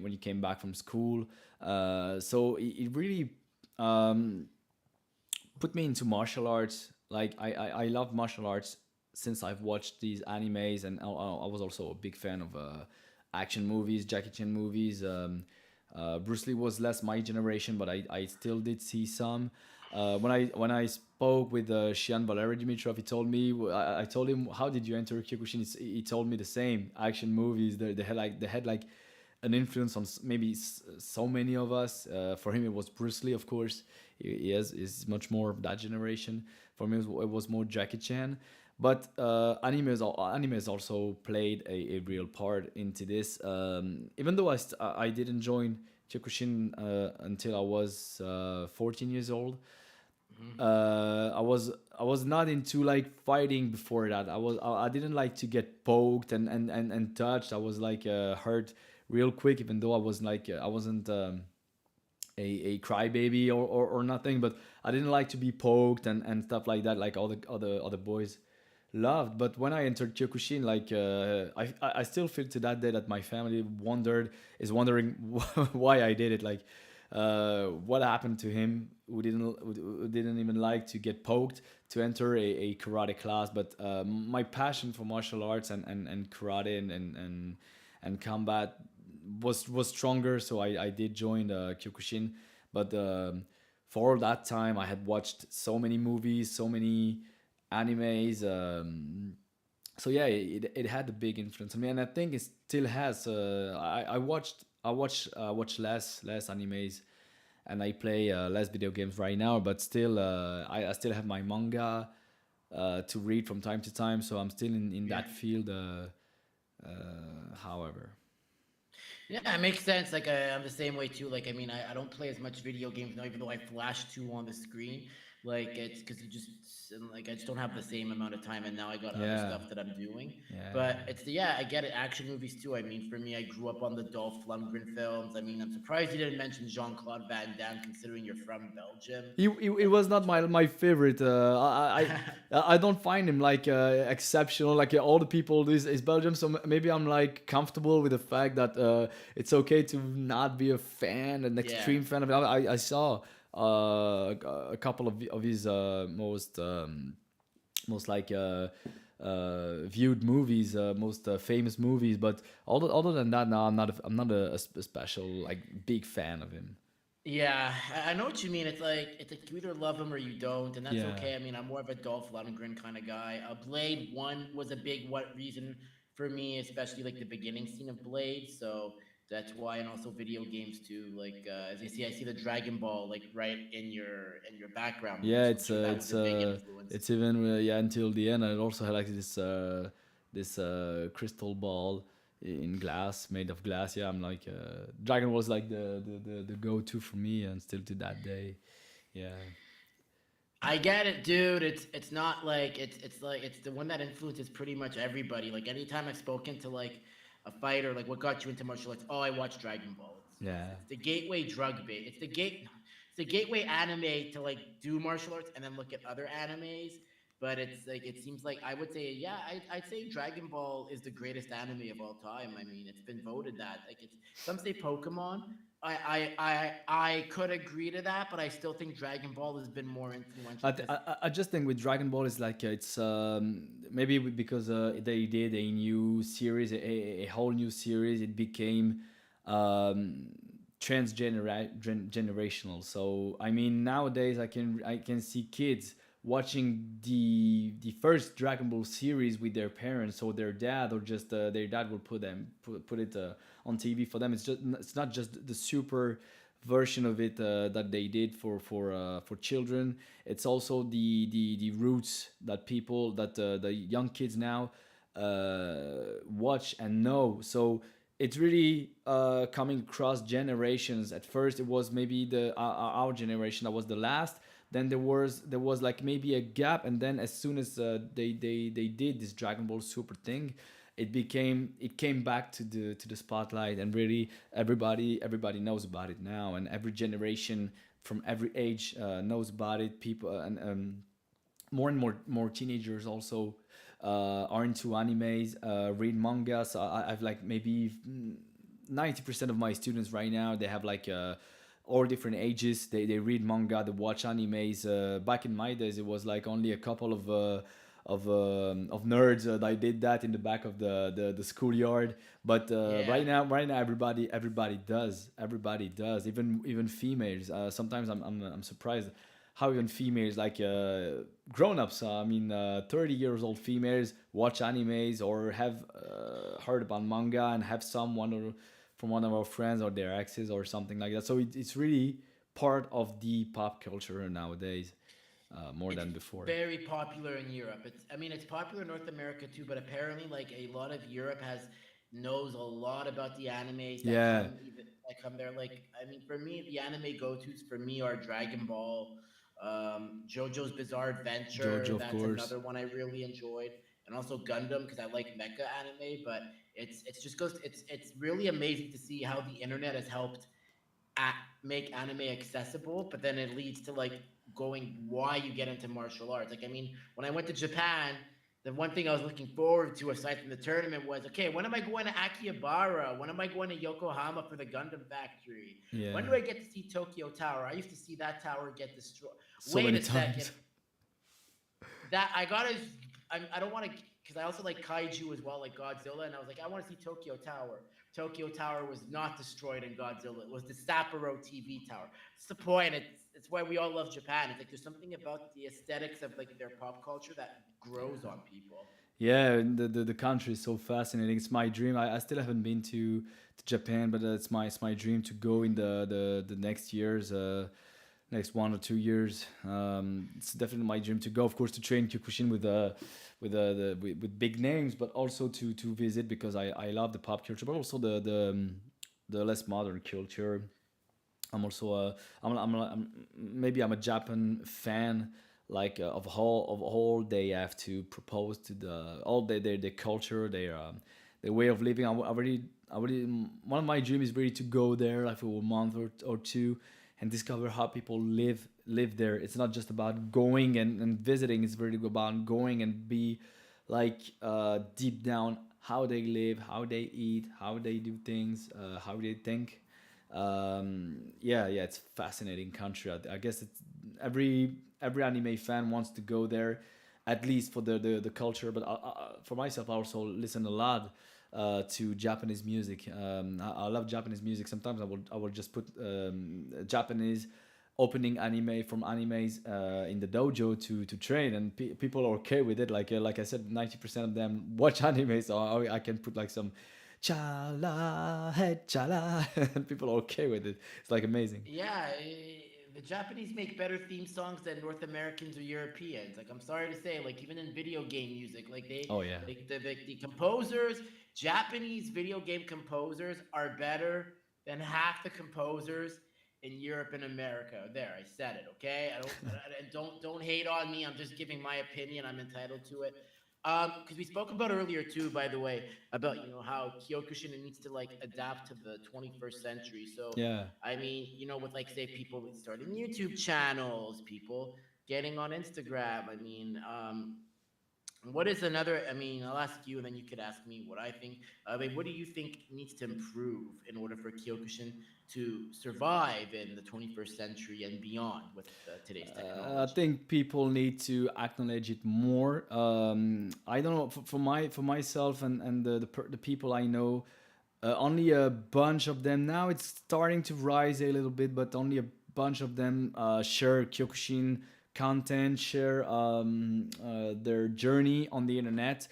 when you came back from school. So it really um, put me into martial arts. Like I love martial arts since I've watched these animes, and I was also a big fan of action movies, Jackie Chan movies. Bruce Lee was less my generation, but I still did see some. When I spoke with Shian Valery Dimitrov, he told me, I told him, how did you enter Kyokushin? He told me the same action movies. They had like an influence on maybe so many of us. For him, it was Bruce Lee, of course. He is much more of that generation. For me, it was more Jackie Chan. But anime has also played a real part into this. Even though I didn't join Kyokushin until I was 14 years old. Hmm. I was not into like fighting before that. I didn't like to get poked and touched. I was like hurt real quick, even though I wasn't a crybaby or nothing, but I didn't like to be poked and stuff like that, like all the other boys loved. But when I entered Kyokushin, like I still feel to that day that my family wondering why I did it. Like, what happened to him who didn't even like to get poked to enter a karate class. But my passion for martial arts and karate and combat was stronger, so I did join Kyokushin. But for all that time, I had watched so many movies, so many animes. So yeah, it had a big influence on me, and I think it still has. I watch less animes, and I play less video games right now. But still, I still have my manga to read from time to time. So I'm still in Yeah. that field. However, Yeah, it makes sense. Like I'm the same way too. Like I mean, I don't play as much video games now, even though I flash two on the screen. Like it's because it just like I just don't have the same amount of time, and now I got other yeah, stuff that I'm doing. yeah. But it's the yeah, I get it. Action movies too. I mean, for me, I grew up on the Dolph Lundgren films. I mean, I'm surprised you didn't mention Jean Claude Van Damme, considering you're from Belgium. It Like, was not my favorite. I don't find him like exceptional. Like all the people is Belgium, so maybe I'm like comfortable with the fact that it's okay to not be a fan, an yeah. extreme fan of it. I saw a couple of his most like viewed movies, most famous movies, but other than that, no, I'm not a special like big fan of him. Yeah, I know what you mean. It's like you either love him or you don't, and that's Yeah. okay. I mean, I'm more of a Dolph Lundgren kind of guy. Blade One was a big what reason for me, especially like the beginning scene of Blade. So that's why, and also video games too. Like as I see the Dragon Ball like right in your background movie. Yeah, So I'm sure that was a big influence. it's even yeah until the end. And it also had like this crystal ball in glass, made of glass. Yeah, I'm like Dragon was like the go to for me, and still to that day. Yeah, I get it, dude. It's not like it's like it's the one that influences pretty much everybody. Like anytime I've spoken to like a fighter, like what got you into martial arts? Oh, I watched Dragon Ball. It's yeah. it's the gateway drug bait. It's the gateway anime to like do martial arts and then look at other animes. But it's like it seems like I would say yeah, I'd say Dragon Ball is the greatest anime of all time. I mean, it's been voted that. Like it's some say Pokemon. I could agree to that, but I still think Dragon Ball has been more influential because I just think with Dragon Ball is like it's maybe because they did a new series, a whole new series. It became um, generational. So I mean, nowadays I can see kids watching the first Dragon Ball series with their parents or their dad, or just their dad will put it on TV for them. It's not just the super version of it that they did for children. It's also the roots that people that the young kids now watch and know. So it's really coming across generations. At first, it was maybe our generation that was the last. Then there was like maybe a gap, and then as soon as they did this Dragon Ball Super thing, it came back to the spotlight, and really everybody knows about it now, and every generation from every age knows about it. People and more and more teenagers also are into animes, read manga. So I've like maybe 90% of my students right now, they have like all different ages. They read manga, they watch animes. Back in my days, it was like only a couple of nerds that did that in the back of the schoolyard. But Yeah. right now, everybody does, even females. Sometimes I'm surprised how even females like grown-ups, I mean 30 years old females watch animes or have heard about manga and have someone or from one of our friends or their exes or something like that. So it's really part of the pop culture nowadays, more It's than before. very popular in Europe. I mean, it's popular in North America too, but apparently, like a lot of Europe has knows a lot about the animes that Yeah, come there. Like, I mean, for me, the anime go tos for me are Dragon Ball, JoJo's Bizarre Adventure. Jojo, of That's course. another one I really enjoyed, and also Gundam because I like mecha anime. But it's just goes. It's really amazing to see how the internet has helped make anime accessible, but then it leads to like going why you get into martial arts. Like, I mean, when I went to Japan, the one thing I was looking forward to aside from the tournament was, okay, when am I going to Akihabara? When am I going to Yokohama for the Gundam factory? When Yeah, do I get to see Tokyo Tower? I used to see that tower get destroyed. so Wait many a second, times. that I gotta. I don't want to because I also like kaiju as well, like Godzilla, and I was like, I want to see Tokyo Tower. Tokyo Tower was not destroyed in Godzilla. It was the Sapporo TV tower. It's the point. It's why we all love Japan. It's like there's something about the aesthetics of like their pop culture that grows on people. Yeah, and the country is so fascinating. It's my dream. I still haven't been to Japan, but it's my dream to go in the next years, next 1 or 2 years. It's definitely my dream to go. Of course, to train Kyokushin with big names, but also to visit because I love the pop culture, but also the less modern culture. I'm also maybe I'm a Japan fan, like of all they have to propose to the all their culture, their way of living. I really one of my dreams is really to go there like for a month or two and discover how people live there. It's not just about going and visiting. It's really about going and be like deep down how they live, how they eat, how they do things, how they think. Yeah, it's fascinating country. I guess it's every anime fan wants to go there, at least for the culture. But for myself, I also listen a lot to Japanese music. I love Japanese music. Sometimes I will just put Japanese opening anime from animes in the dojo to train, and people are okay with it. Like I said, 90% of them watch anime, so I can put like some chala hey chala, and people are okay with it. It's like amazing. Yeah, the Japanese make better theme songs than North Americans or Europeans. Like, I'm sorry to say, like even in video game music, like Oh yeah. the composers, Japanese video game composers are better than half the composers in Europe and America. There, I said it. Okay, don't hate on me. I'm just giving my opinion. I'm entitled to it. Because we spoke about earlier too, by the way, about how Kyokushin needs to like adapt to the 21st century. So Yeah. I mean, with like say people starting YouTube channels, people getting on Instagram. I mean, what is another? I mean, I'll ask you, and then you could ask me what I think. Like, what do you think needs to improve in order for Kyokushin to survive in the 21st century and beyond with today's I technology? think people need to acknowledge it more. I don't know for myself and the people I know. Only a bunch of them now. It's starting to rise a little bit, but only a bunch of them share Kyokushin content, share their journey on the internet.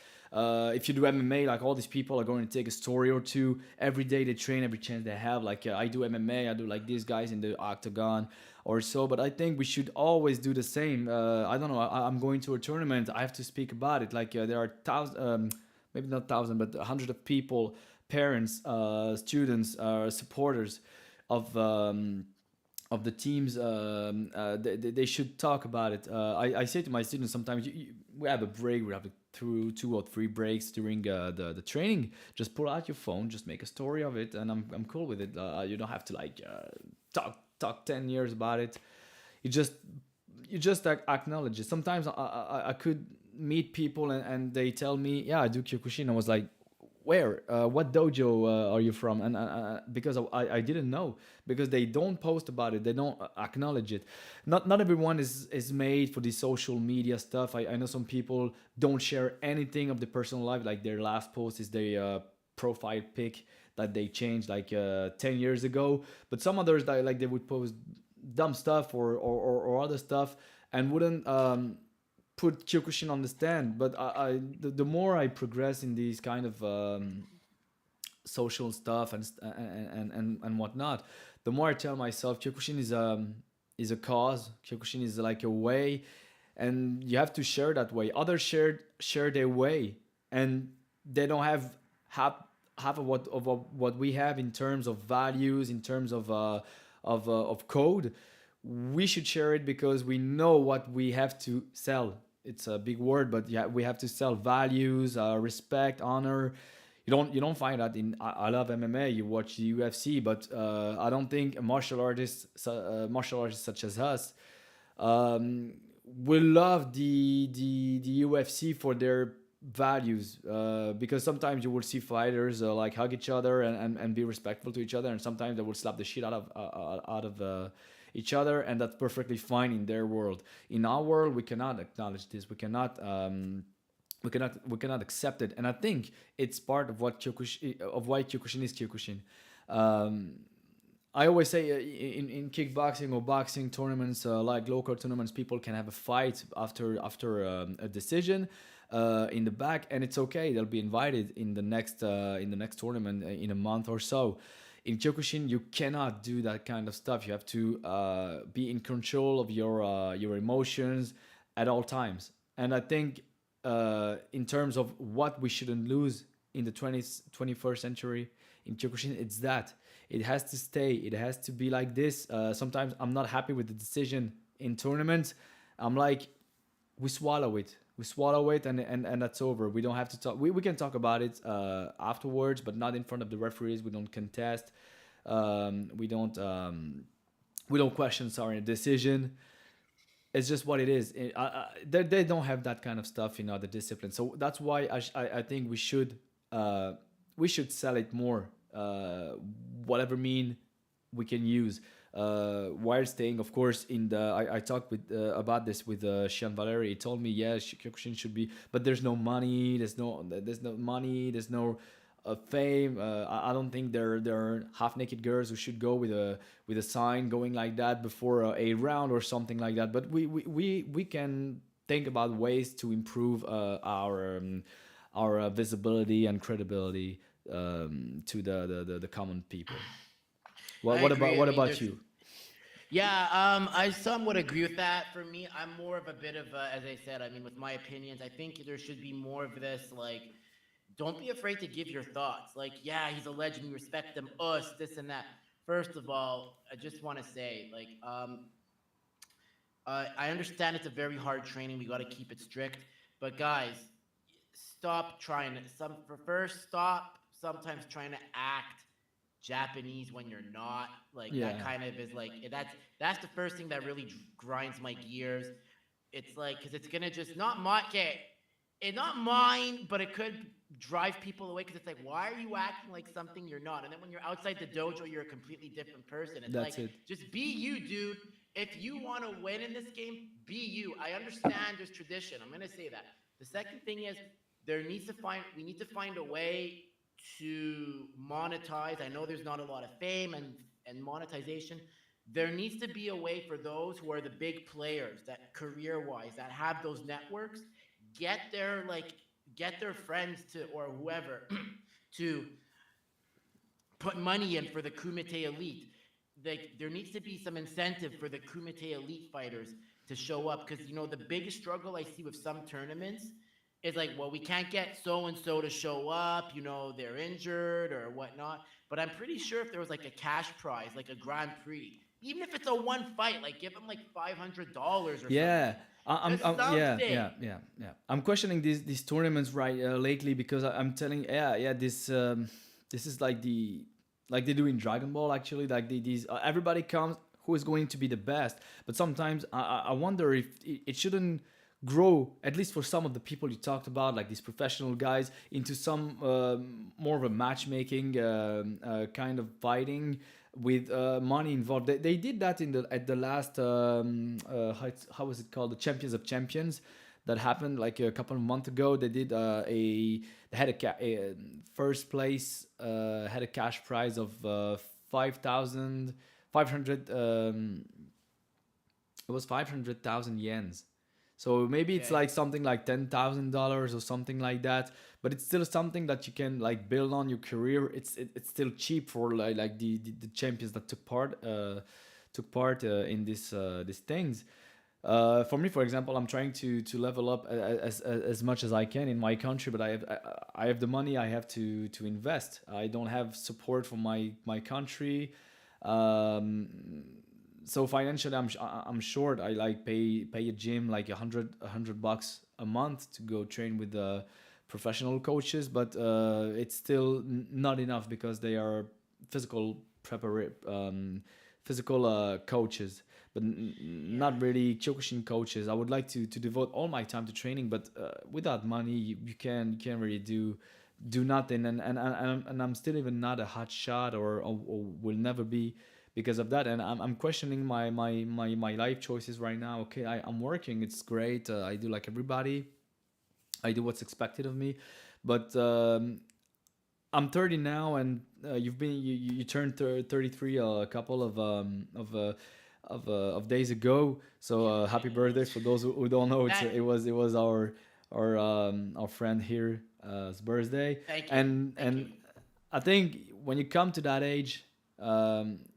If you do MMA, like all these people are going to take a story or two every day. They train every chance they have. Like I do MMA, I do like these guys in the octagon or so. But I think we should always do the same. I don't know. I'm going to a tournament. I have to speak about it. Like there are thousands, maybe not thousand, but hundreds of people, parents, students, supporters of. Of the teams, they should talk about it. I say to my students sometimes, we have a break, we have two or three breaks during the training. Just pull out your phone, just make a story of it, and I'm cool with it. You don't have to like talk 10 years about it. You just acknowledge it. Sometimes I could meet people and they tell me, yeah, I do Kyokushin. I was like, where, what dojo are you from? And because I didn't know, because they don't post about it, they don't acknowledge it. Not everyone is made for the social media stuff. I know some people don't share anything of the personal life, like their last post is their profile pic that they changed like 10 years ago. But some others, like they would post dumb stuff or other stuff, and wouldn't put Kyokushin on the stand. But the more I progress in these kind of social stuff and whatnot, the more I tell myself Kyokushin is a cause. Kyokushin is like a way, and you have to share that way. Others share their way, and they don't have half half of what we have in terms of values, in terms of code. We should share it because we know what we have to sell. It's a big word, but yeah, we have to sell values, respect, honor. You don't find that in. I love MMA. You watch the UFC, but I don't think a martial artists such as us um, will love the UFC for their values, because sometimes you will see fighters like hug each other and be respectful to each other, and sometimes they will slap the shit out of each other, and that's perfectly fine in their world. In our world, we cannot acknowledge this. We cannot accept it, and I think it's part of why Kyokushin is Kyokushin. Um, I always say in kickboxing or boxing tournaments, like local tournaments, people can have a fight after a decision in the back, and it's okay. They'll be invited in the next tournament in a month or so. In Kyokushin, you cannot do that kind of stuff. You have to be in control of your emotions at all times. And I think in terms of what we shouldn't lose in the 20th, 21st century in Kyokushin, it's that it has to stay. It has to be like this. Sometimes I'm not happy with the decision in tournaments. I'm like, we swallow it. We swallow it, and that's over. We don't have to talk. We can talk about it afterwards, but not in front of the referees. We don't contest. Um, we don't um, we don't question, sorry, a decision. It's just what it is. They don't have that kind of stuff in other disciplines. So that's why I think uh, we should sell it more. Whatever mean we can use, while staying, of course, in the. I talked with about this with Shian Valeri. He told me, yeah, Kyokushin should be, but there's no money. There's no fame. I don't think there are half naked girls who should go with a sign going like that before a round or something like that. But we can think about ways to improve our visibility and credibility to the common people. What I what about agree. I what mean, about there's you? yeah, I somewhat agree with that. For me, I'm more of a bit of a, as I said, I mean, with my opinions, I think there should be more of this, like, don't be afraid to give your thoughts. Like, yeah, he's a legend, we respect him, us, this and that. First of all, I just want to say, like, I understand it's a very hard training. We got to keep it strict, but guys, stop trying to stop sometimes trying to act Japanese when you're not. Like that Yeah, kind of is like that's the first thing that really grinds my gears. It's like because it's gonna just not my okay, it's not mine, but it could drive people away because it's like why are you acting like something you're not? And then when you're outside the dojo, you're a completely different person. It's like that's it. just be you, dude. If you want to win in this game, be you. I understand there's tradition. I'm gonna say that. The second thing is we need to find a way to monetize. I know there's not a lot of fame and monetization. There needs to be a way for those who are the big players that career wise that have those networks get their like get their friends to or whoever to put money in for the Kumite Elite. Like there needs to be some incentive for the Kumite Elite fighters to show up because the biggest struggle I see with some tournaments is like, well, we can't get so and so to show up. They're injured or whatnot. But I'm pretty sure if there was like a cash prize, like a Grand Prix, even if it's a one fight, like give them like $500 or Yeah, something. I'm Just yeah, something. yeah, yeah, yeah. I'm questioning these tournaments right lately because I'm telling, yeah, this is like they do in Dragon Ball, actually, like these everybody comes who is going to be the best, but sometimes I wonder if it shouldn't grow, at least for some of the people you talked about, like these professional guys, into some more of a matchmaking kind of fighting with money involved. They did that in the at the last how was it called, the Champions of Champions that happened like a couple of months ago. They did they had a first place had a cash prize of 5,500 it was 500,000 yens. So maybe it's Okay. like something like $10,000 or something like that, but it's still something that you can like build on your career. It's still cheap for like the champions that took part in this these things. For me, for example, I'm trying to level up as much as I can in my country, but I have the money. I have to invest. I don't have support from my country. Um, so financially, I'm short. I like pay a gym like $100 a month to go train with the professional coaches, but it's still not enough because they are physical physical coaches, but Yeah. not really Kyokushin coaches. I would like to devote all my time to training, but without money, you can't really do nothing. And I'm still even not a hot shot, or will never be because of that. And I'm questioning my life choices right now. Okay, I'm working. It's great. I do like everybody. I do what's expected of me, but I'm 30 now, and you turned 33 a couple of days ago. So Yeah, I happy know birthday for those who don't know. that. It was our friend here birthday, Thank you. Thank you. and I think when you come to that age,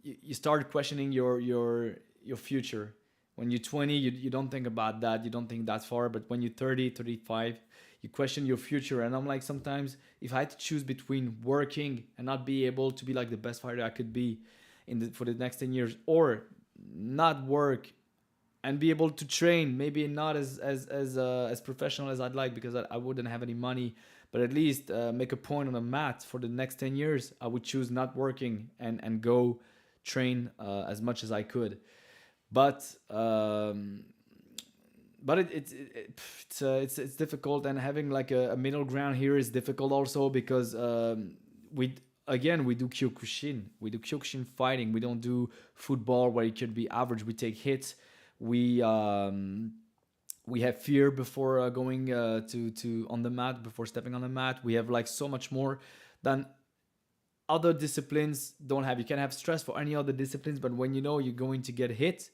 you start questioning your future. When you're 20, you don't think about that. You don't think that far. But when you're 30, 35, you question your future. And I'm like, sometimes if I had to choose between working and not be able to be like the best fighter I could be for the next 10 years, or not work and be able to train, maybe not as professional as I'd like because I wouldn't have any money, but at least make a point on the mat for the next 10 years, I would choose not working and go train as much as I could. But it's difficult, and having like a middle ground here is difficult also because we again we do Kyokushin, fighting. We don't do football where it could be average. We take hits. We we have fear before going to on the mat, before stepping on the mat. We have like so much more than other disciplines don't have. You can have stress for any other disciplines, but when you know you're going to get hit,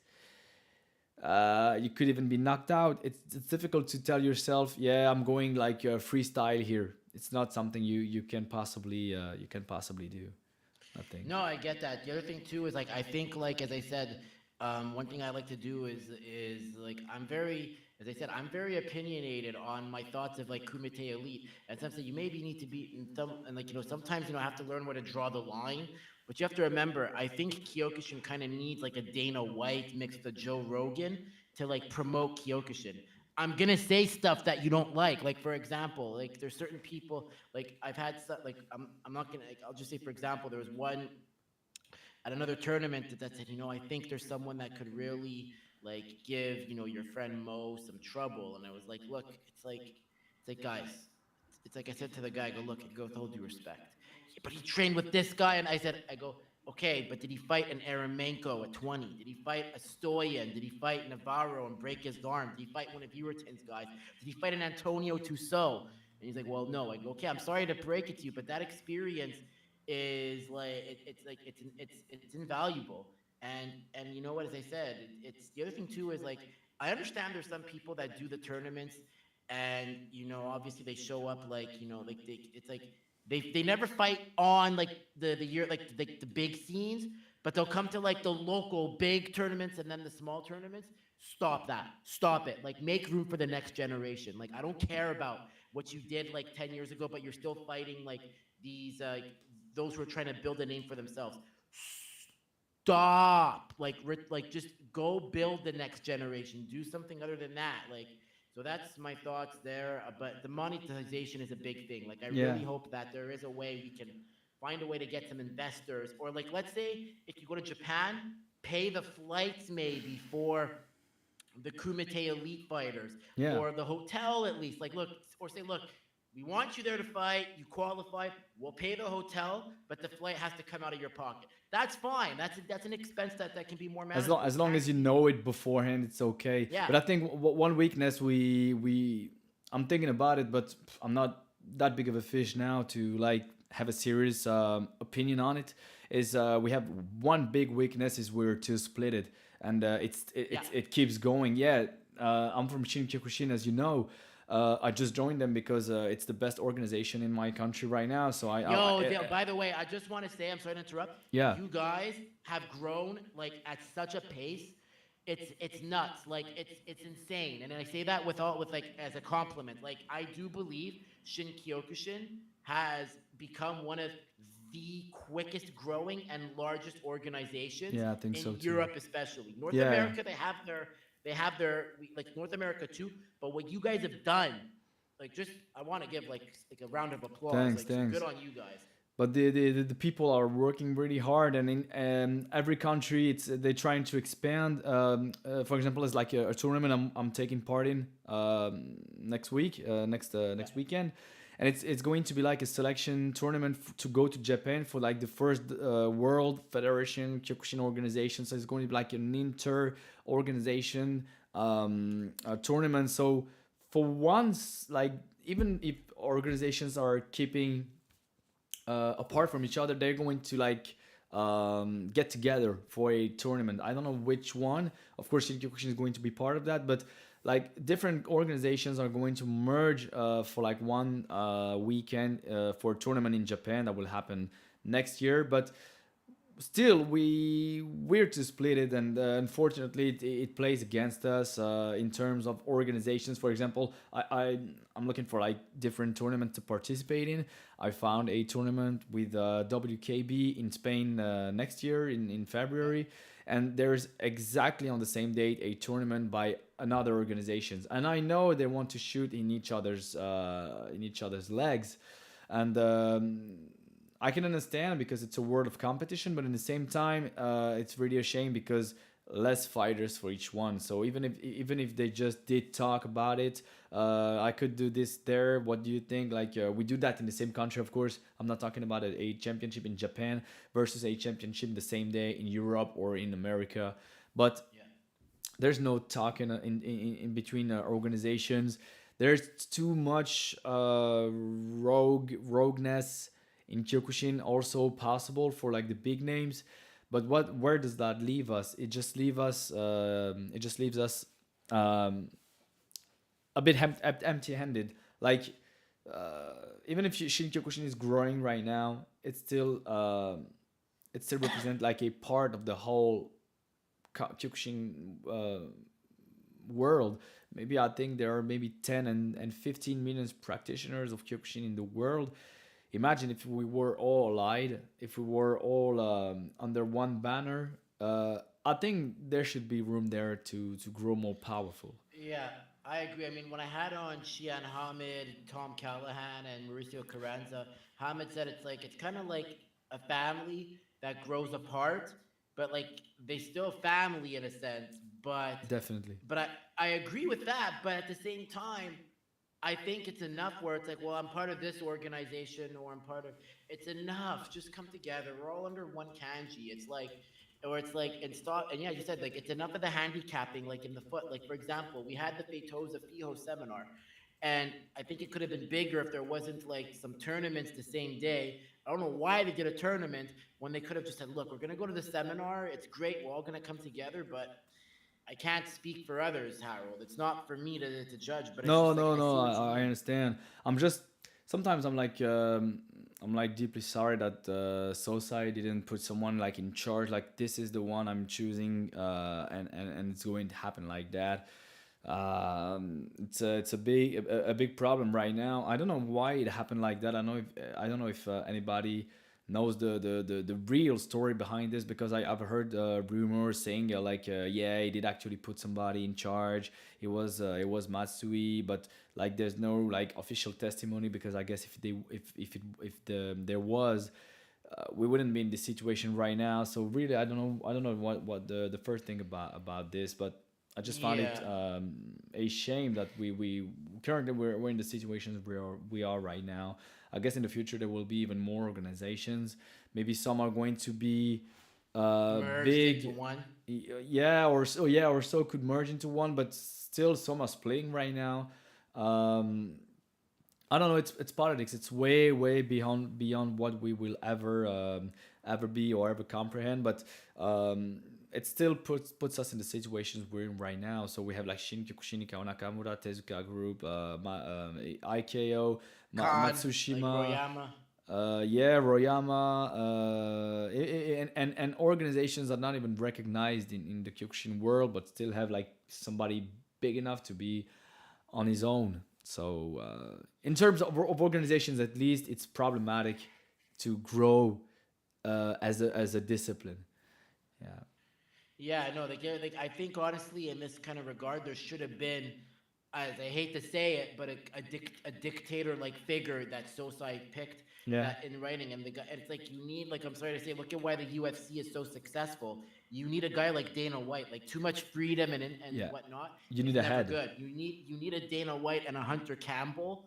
you could even be knocked out. It's difficult to tell yourself, yeah, I'm going like freestyle here. It's not something you can possibly do. I think. No, I get that. The other thing too is like I think like as I said, one thing I like to do is like I'm very, as I said, I'm very opinionated on my thoughts of like Kumite Elite, and some say you maybe need to be in some, and like sometimes I have to learn where to draw the line. But you have to remember, I think Kyokushin kind of needs like a Dana White mixed with a Joe Rogan to like promote Kyokushin. I'm gonna say stuff that you don't like. Like for example, like there's certain people like I've had stuff like I'm not gonna like, I'll just say for example there was one at another tournament that said, I think there's someone that could really like give, your friend Mo some trouble. And I was like, look, it's like guys, it's like I said to the guy, I go, look, I go with all due respect. Yeah, but he trained with this guy, and I go, okay, but did he fight an Aremenko at 20? Did he fight a Stoyan? Did he fight Navarro and break his arm? Did he fight one of Yuratin's guys? Did he fight an Antonio Tussaud? And he's like, well, no. I go, okay, I'm sorry to break it to you, but that experience is like it's like it's invaluable. And you know what? As I said, it's the other thing too is like I understand there's some people that do the tournaments, and obviously they show up like like it's like they never fight on like the year like the big scenes, but they'll come to like the local big tournaments and then the small tournaments. Stop that. Stop it. Like make room for the next generation. Like I don't care about what you did like 10 years ago, but you're still fighting like these those who are trying to build a name for themselves. Stop. Like just go build the next generation. Do something other than that. Like so that's my thoughts there. But the monetization is a big thing. Like I Yeah. really hope that there is a way we can find a way to get some investors, or like let's say if you go to Japan, pay the flights maybe for the Kumite elite fighters Yeah. or the hotel at least. Like, look, or say, look, we want you there to fight. You qualify. We'll pay the hotel, but the flight has to come out of your pocket. That's fine. That's an expense that can be more manageable. As It long can't as you be. know it beforehand, it's okay. Yeah, But I think one weakness we I'm thinking about it, but I'm not that big of a fish now to like have a serious opinion on it. Is we have one big weakness is we're too splitted, and yeah. it keeps going. Yeah, I'm from Shin Kyokushin, as you know. I just joined them because it's the best organization in my country right now. So Yo, by the way, I just want to say, I'm sorry to interrupt. yeah. You guys have grown like at such a pace. It's nuts. Like it's insane. And I say that with all with like as a compliment. Like I do believe Shin Kyokushin has become one of the quickest growing and largest organizations Yeah, I think in so too. Europe, especially. North Yeah. America, they have their like North America too. But what you guys have done, like just I want to give like a round of applause. Thanks, Like so good thanks. on you guys. But the people are working really hard, and in every country, it's they're trying to expand. For example, it's like a tournament I'm taking part in next week, Yeah. next weekend, and it's going to be like a selection tournament to go to Japan for like the first World Federation Kyokushin organization. So it's going to be like an inter organization tournament. So for once, like even if organizations are keeping apart from each other, they're going to like get together for a tournament. I don't know which one. Of course, Kyokushin is going to be part of that, but like different organizations are going to merge for like one weekend for a tournament in Japan that will happen next year. But still we're too split it, and unfortunately it plays against us in terms of organizations. For example, I'm looking for like different tournaments to participate in. I found a tournament with WKB in Spain next year in Yeah. February, and there's exactly on the same date a tournament by another organizations, and I know they want to shoot in each other's legs, and I can understand because it's a world of competition, but in the same time, it's really a shame because less fighters for each one. So even if they just did talk about it, I could do this there. What do you think? Like we do that in the same country, of course. I'm not talking about a championship in Japan versus a championship the same day in Europe or in America, but Yeah. there's no talk in between organizations. There's too much rogueness in Kyokushin also possible for like the big names. But what where does that leave us? It just leaves us um, a bit empty-handed. Like even if Shin Kyokushin is growing right now, it still represents like a part of the whole Kyokushin world. Maybe I think there are maybe 10 and 15 million practitioners of Kyokushin in the world. Imagine if we were all allied, if we were all under one banner. I think there should be room there to grow more powerful. Yeah, I agree. I mean, when I had on Shian Hamid, Tom Callahan, and Mauricio Carranza, Hamid said it's kind of like a family that grows apart, but like they still family in a sense. Definitely. But I agree with that. But at the same time, I think it's enough where it's like, well, I'm part of this organization or I'm part of it's enough. Just come together. We're all under one kanji. It's like or it's like and stop and yeah, you said like it's enough of the handicapping, like in the foot. Like for example, we had the Feitosa Fiho seminar. And I think it could have been bigger if there wasn't like some tournaments the same day. I don't know why they did a tournament when they could have just said, look, we're gonna go to the seminar. It's great, we're all gonna come together, but I can't speak for others, Harold. It's not for me to judge, but it's No, just like no, I no. see what you I mean. understand. I'm just sometimes I'm like deeply sorry that Sosai didn't put someone like in charge. Like this is the one I'm choosing, and it's going to happen like that. It's a big problem right now. I don't know why it happened like that. I don't know if anybody knows the real story behind this, because I've heard rumors saying yeah, he did actually put somebody in charge. It was Matsui, but like there's no like official testimony, because I guess if there was, we wouldn't be in this situation right now. So really, I don't know what the first thing about this, but I just found it Yeah. a shame that we currently we're in the situations we are right now. I guess in the future there will be even more organizations. Maybe some are going to be Merged into big, one. yeah, or so could merge into one, but still some are splitting right now. Um, I don't know. It's politics. It's way beyond what we will ever be or ever comprehend. But um, it still puts us in the situations we're in right now. So we have like Shin Kyokushin, Kao Nakamura, Tezuka Group, IKO, Khan, like Matsushima, Royama. yeah, Royama, and organizations are not even recognized in the Kyokushin world, but still have like somebody big enough to be on his own. So, in terms of organizations, at least it's problematic to grow as a discipline. Yeah, Yeah, no, like I think honestly, in this kind of regard, there should have been, as I hate to say it, but a dictator like figure that Sosai picked yeah, that in writing, and the guy, and it's like you need, like I'm sorry to say, look at why the UFC is so successful. You need a guy like Dana White, like too much freedom and yeah. whatnot You need is a never head. good. You need a Dana White and a Hunter Campbell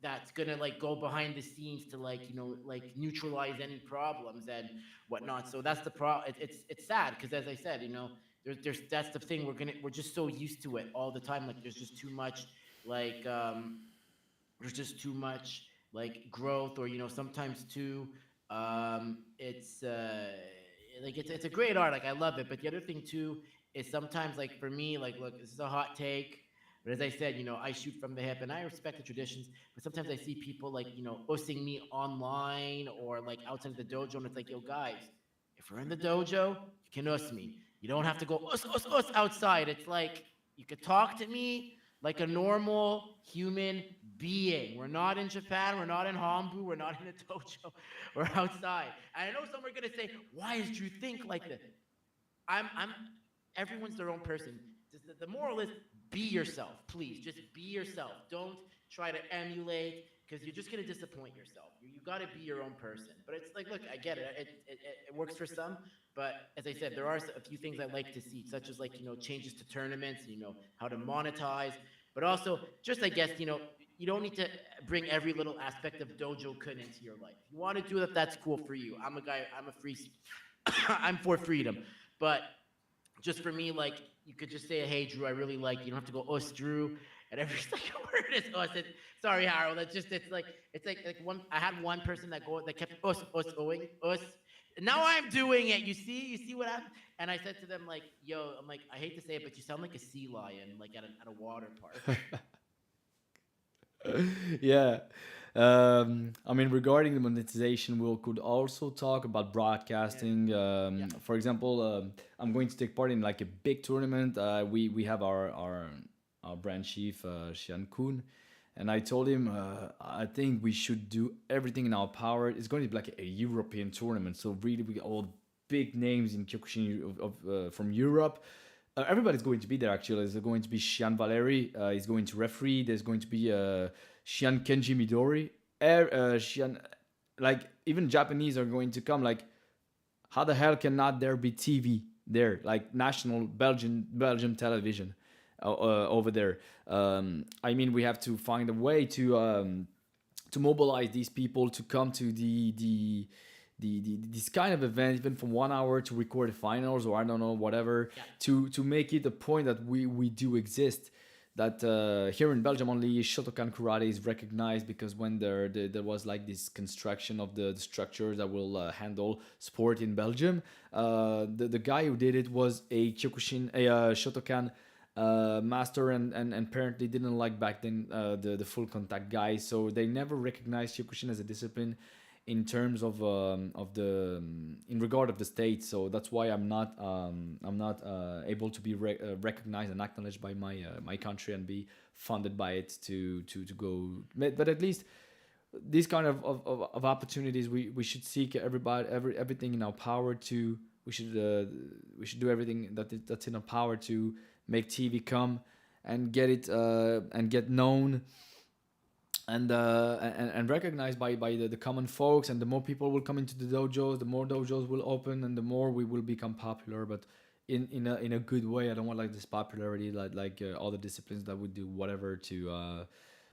that's gonna like go behind the scenes to like like neutralize any problems and whatnot. So that's the it's sad because as I said, there's that's the thing, we're just so used to it all the time. Like there's just too much like there's just too much like growth, or sometimes too it's like it's a great art, like I love it. But the other thing too is sometimes, like for me, like look, this is a hot take, but as I said, I shoot from the hip and I respect the traditions. But sometimes I see people like ussing me online or like outside of the dojo, and it's like, yo guys, if we're in the dojo, you can us me. You don't have to go us outside. It's like you could talk to me like a normal human being. We're not in Japan. We're not in Hambu. We're not in a dojo. We're outside. And I know some are gonna say, "Why does Drew think like this?" I'm. Everyone's their own person. The moral is be yourself, please. Just be yourself. Don't try to emulate, because you're just gonna disappoint yourself. You got to be your own person. But it's like, look, I get it. It works for some, but as I said, there are a few things I like to see, such as like changes to tournaments, how to monetize, but also just, I guess, you don't need to bring every little aspect of dojo kun into your life. If you want to do that, that's cool for you. I'm a guy. I'm a free. I'm for freedom, but just for me, like you could just say, "Hey, Drew, I really like you." You don't have to go, "Us, Drew," and every second word is us. Sorry, Harold. It's like one. I had one person that kept us going us. Now I'm doing it. You see what happened? And I said to them like, "Yo, I'm like, I hate to say it, but you sound like a sea lion, like at a water park." Yeah. I mean, regarding the monetization, we could also talk about Yeah, broadcasting. yeah, For example, I'm going to take part in like a big tournament. We have our brand chief, Xian Kun, and I told him I think we should do everything in our power. It's going to be like a European tournament, so really we get all big names in Kyokushin from Europe. Everybody's going to be there actually. There's going to be Shian Valeri. He's going to referee. There's going to be Shian Kenji Midori. Shian, like even Japanese are going to come. Like, how the hell cannot there be TV there? Like national Belgian television over there. I mean, we have to find a way to mobilize these people to come to this kind of event, even for 1 hour, to record the finals, or I don't know, whatever, yeah, to make it a point that we do exist. That here in Belgium only Shotokan karate is recognized, because when there was like this construction of the structures that will handle sport in Belgium, the guy who did it was a Kyokushin, a Shotokan master, and apparently didn't like back then the full contact guys, so they never recognized Kyokushin as a discipline in terms of the in regard of the state. So that's why I'm not able to be recognized and acknowledged by my country and be funded by it to go. But at least these kind of opportunities, we should seek everything in our power to. We should do everything that's in our power to make TV come and get it and get known and recognized by the common folks. And the more people will come into the dojos, the more dojos will open, and the more we will become popular. But in a good way. I don't want like this popularity like all the disciplines that would do whatever to.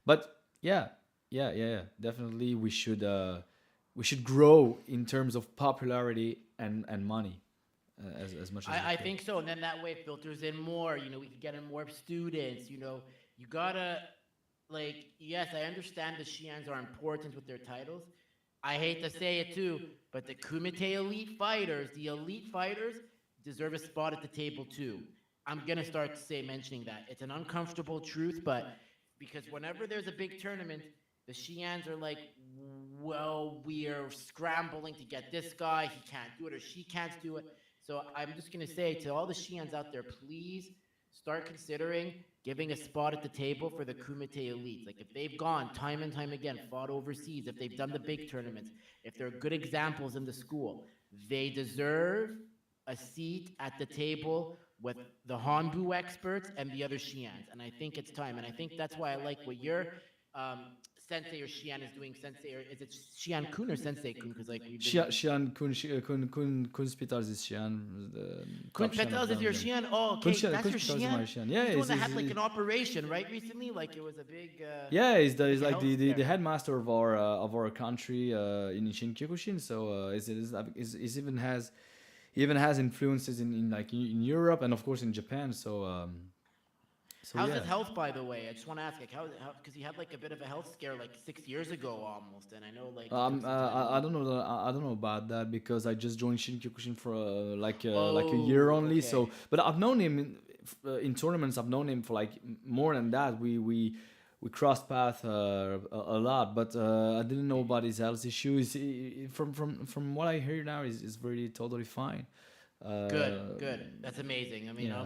But yeah, yeah. Definitely, we should grow in terms of popularity and money as much as we I could. think so. And then that way it filters in more. We can get in more students. You gotta, like, yes, I understand the Shians are important with their titles. I hate to say it too, but the Kumite elite fighters, deserve a spot at the table too. I'm gonna start to say mentioning that. It's an uncomfortable truth, but because whenever there's a big tournament, the Shians are like, well, we are scrambling to get this guy. He can't do it or she can't do it. So I'm just gonna say to all the Shians out there, please start considering giving a spot at the table for the Kumite elites. Like if they've gone time and time again, fought overseas, if they've done the big tournaments, if they're good examples in the school, they deserve a seat at the table with the Hanbu experts and the other Shians. And I think it's time. And I think that's why I like what your um, sensei or Shian is doing. Sensei, or is it Shian Kun or Sensei Kun? Because like we've been Xian Kun Spitals is Xian, the Kun top Xian of Petals is your Belgium. Shian. Oh, okay, Kun that's your Spitals is my Shian. Xian. Yeah, He's the one that had like an operation, right, recently. Like it was a big, yeah, he's big like health the scare. headmaster of our country in Kyokushin. So is even has he even has influences in like in Europe and of course in Japan. So How's yeah. his health, by the way? I just want to ask, like, how, because he had like a bit of a health scare like 6 years ago almost, and I know like he took some time I off. don't know. I don't know about that because I just joined Shin Kyokushin for like a year Oh, only. So, okay. but I've known him in tournaments. I've known him for like more than that. We crossed path a lot, but I didn't know about his health issues. From what I hear now, is really totally fine. Good, Uh, good. That's amazing. I mean, yeah,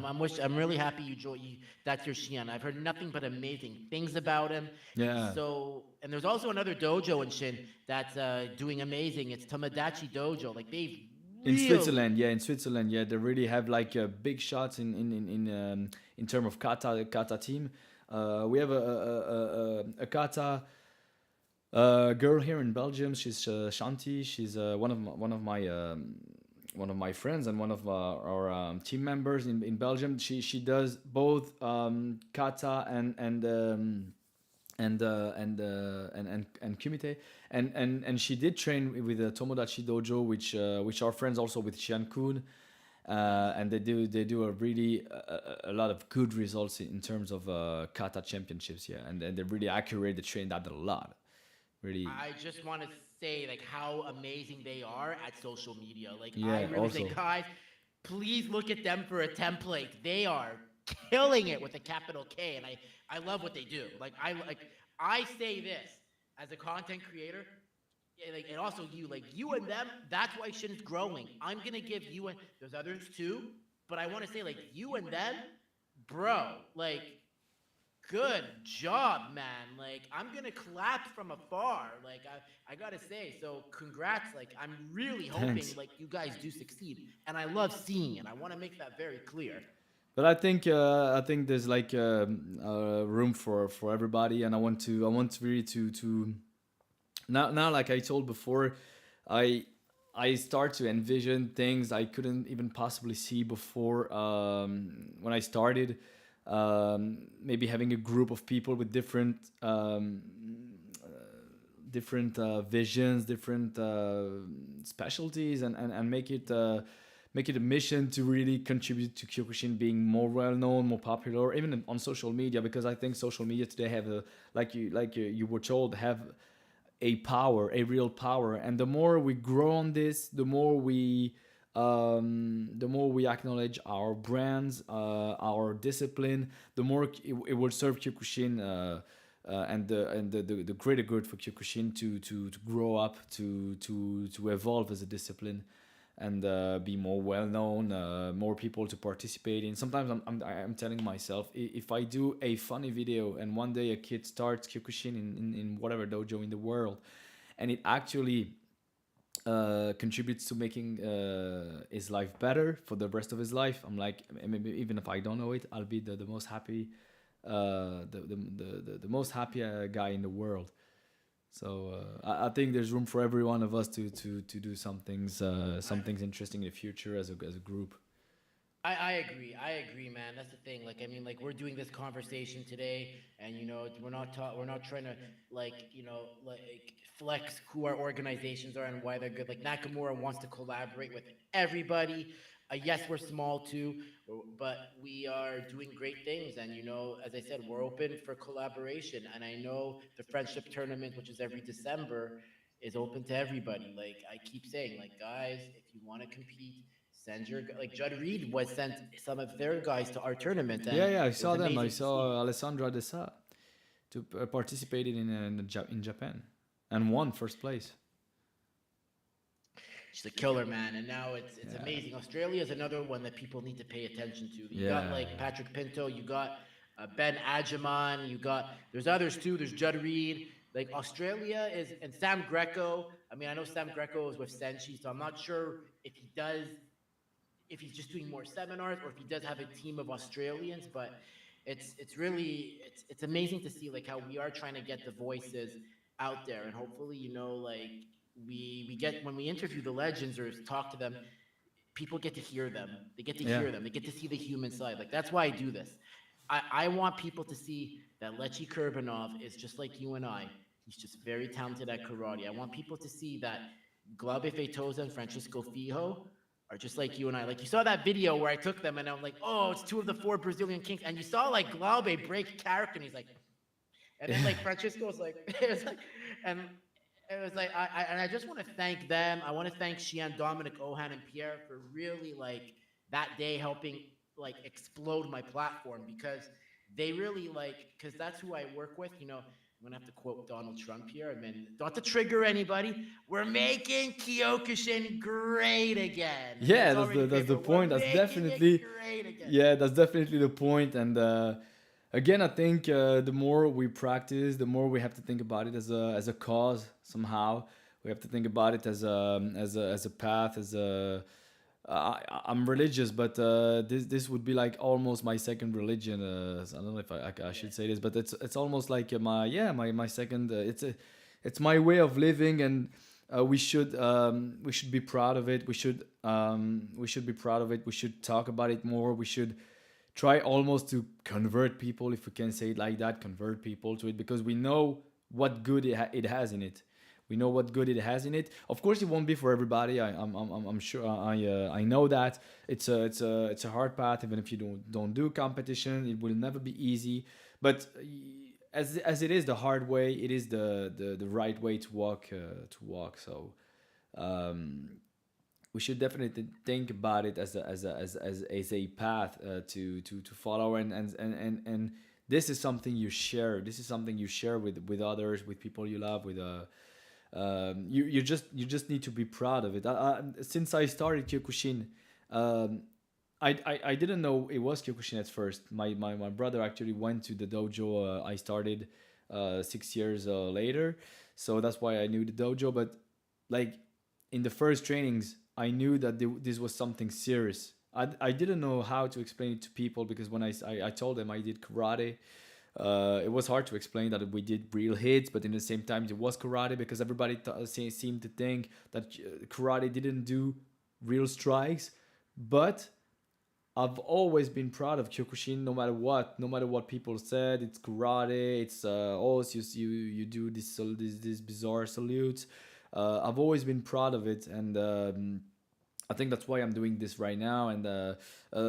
I'm really happy that's your Shian. I've heard nothing but amazing things about him. He's yeah. so, and there's also another dojo in Shin that's doing amazing. It's Tamadachi Dojo. Like they've In really, Switzerland, yeah, in Switzerland, yeah, they really have like big shots in term of kata team. We have a kata girl here in Belgium. She's Shanti. She's one of my friends and one of our team members in Belgium. She does both kata and kumite, and she did train with the Tomodachi Dojo, which are friends also with Xian Kun, and they do a really a lot of good results in terms of kata championships, yeah, and they're really accurate. They train that a lot, really. I just want to say like how amazing they are at social media. Like I Yeah, really say, also. guys, please look at them for a template. They are killing it with a capital K, and I love what they do. I say this as a content creator. Like and also you and them. That's why shit is growing. I'm gonna give you and there's others too, but I want to say like you and them, bro. Like good job, man. Like I'm gonna clap from afar. Like I gotta say, so congrats. Like I'm really hoping Thanks. like you guys do succeed, and I love seeing it. I want to make that very clear. But I think there's like room for everybody, and I want really to now like I told before, I I start to envision things I couldn't even possibly see before when I started. Maybe having a group of people with different visions, different specialties, and make it a mission to really contribute to Kyokushin being more well known, more popular, even on social media. Because I think social media today have a you were told have a power, a real power, and the more we grow on this, the more we acknowledge our brands, our discipline, the more it will serve Kyokushin. And the greater good for Kyokushin to grow up, to evolve as a discipline, and be more well known, more people to participate in. Sometimes I'm telling myself, if I do a funny video and one day a kid starts Kyokushin in whatever dojo in the world, and it actually contributes to making his life better for the rest of his life, I'm like, maybe even if I don't know it, I'll be the most happy, the most happy guy in the world. So I think there's room for every one of us to do some things interesting in the future as a group. I agree. I agree, man. That's the thing. Like, I mean, like we're doing this conversation today, and we're not trying to like flex who our organizations are and why they're good. Like Nakamura wants to collaborate with everybody. Yes, we're small too, but we are doing great things. And as I said, we're open for collaboration. And I know the friendship tournament, which is every December, is open to everybody. Like I keep saying, like guys, if you want to compete, send your like Judd Reed was sent some of their guys to our tournament, Yeah, and yeah, I it was saw them. I amazing to see. saw Alessandra Desa to participated in Japan and won first place. She's a killer, man, and now it's Yeah, amazing. Australia is another one that people need to pay attention to. You got yeah, like Patrick Pinto, you got Ben Adjaman, you got there's others too. There's Judd Reed. Like Australia is and Sam Greco. I mean, I know Sam Greco is with Senshi, so I'm not sure if he does if he's just doing more seminars or if he does have a team of Australians, but it's really it's amazing to see like how we are trying to get the voices out there, and hopefully like we get when we interview the legends or talk to them, people get to hear them. They get to yeah. hear them. They get to see the human side. Like that's why I do this. I want people to see that Lechi Kurbanov is just like you and I. He's just very talented at karate. I want people to see that Glaube Feitosa and Francisco Fijo are just like you and I. Like you saw that video where I took them and I'm like, oh, it's two of the four Brazilian kings. And you saw like Glaube break character and he's like, and then like Francisco was like, it was like, and it was like, I just want to thank them. I want to thank Shian, Dominic, Ohan, and Pierre for really like that day helping like explode my platform because they really like because that's who I work with. I'm gonna have to quote Donald Trump here. I mean, not to trigger anybody. We're making Kyokushin great again, and Yeah, it's already that's great, the but we're point. That's making it definitely, great again. yeah, that's definitely the point. And again, I think the more we practice, the more we have to think about it as a cause somehow. We have to think about it as a path, as a I'm religious, but this would be like almost my second religion. So I don't know if I Yeah. should say this, but it's almost like my second. It's my way of living, and we should be proud of it. We should be proud of it. We should talk about it more. We should try almost to convert people, if we can say it like that, convert people to it because we know what good it has in it. We know what good it has in it. Of course, it won't be for everybody. I'm sure. I know that it's a hard path. Even if you don't do competition, it will never be easy. But as it is the hard way, it is the right way to walk. So um, we should definitely think about it as a path to follow, and this is something you share. This is something you share with others, with people you love, with you just need to be proud of it. Since I started Kyokushin, um, I didn't know it was Kyokushin at first. My brother actually went to the dojo I started 6 years later, so that's why I knew the dojo. But like in the first trainings, I knew that this was something serious. I didn't know how to explain it to people because when I told them I did karate, it was hard to explain that we did real hits, but in the same time, it was karate because everybody seemed to think that karate didn't do real strikes. But I've always been proud of Kyokushin, no matter what people said. It's karate. It's you do this bizarre salutes. I've always been proud of it, and I think that's why I'm doing this right now. And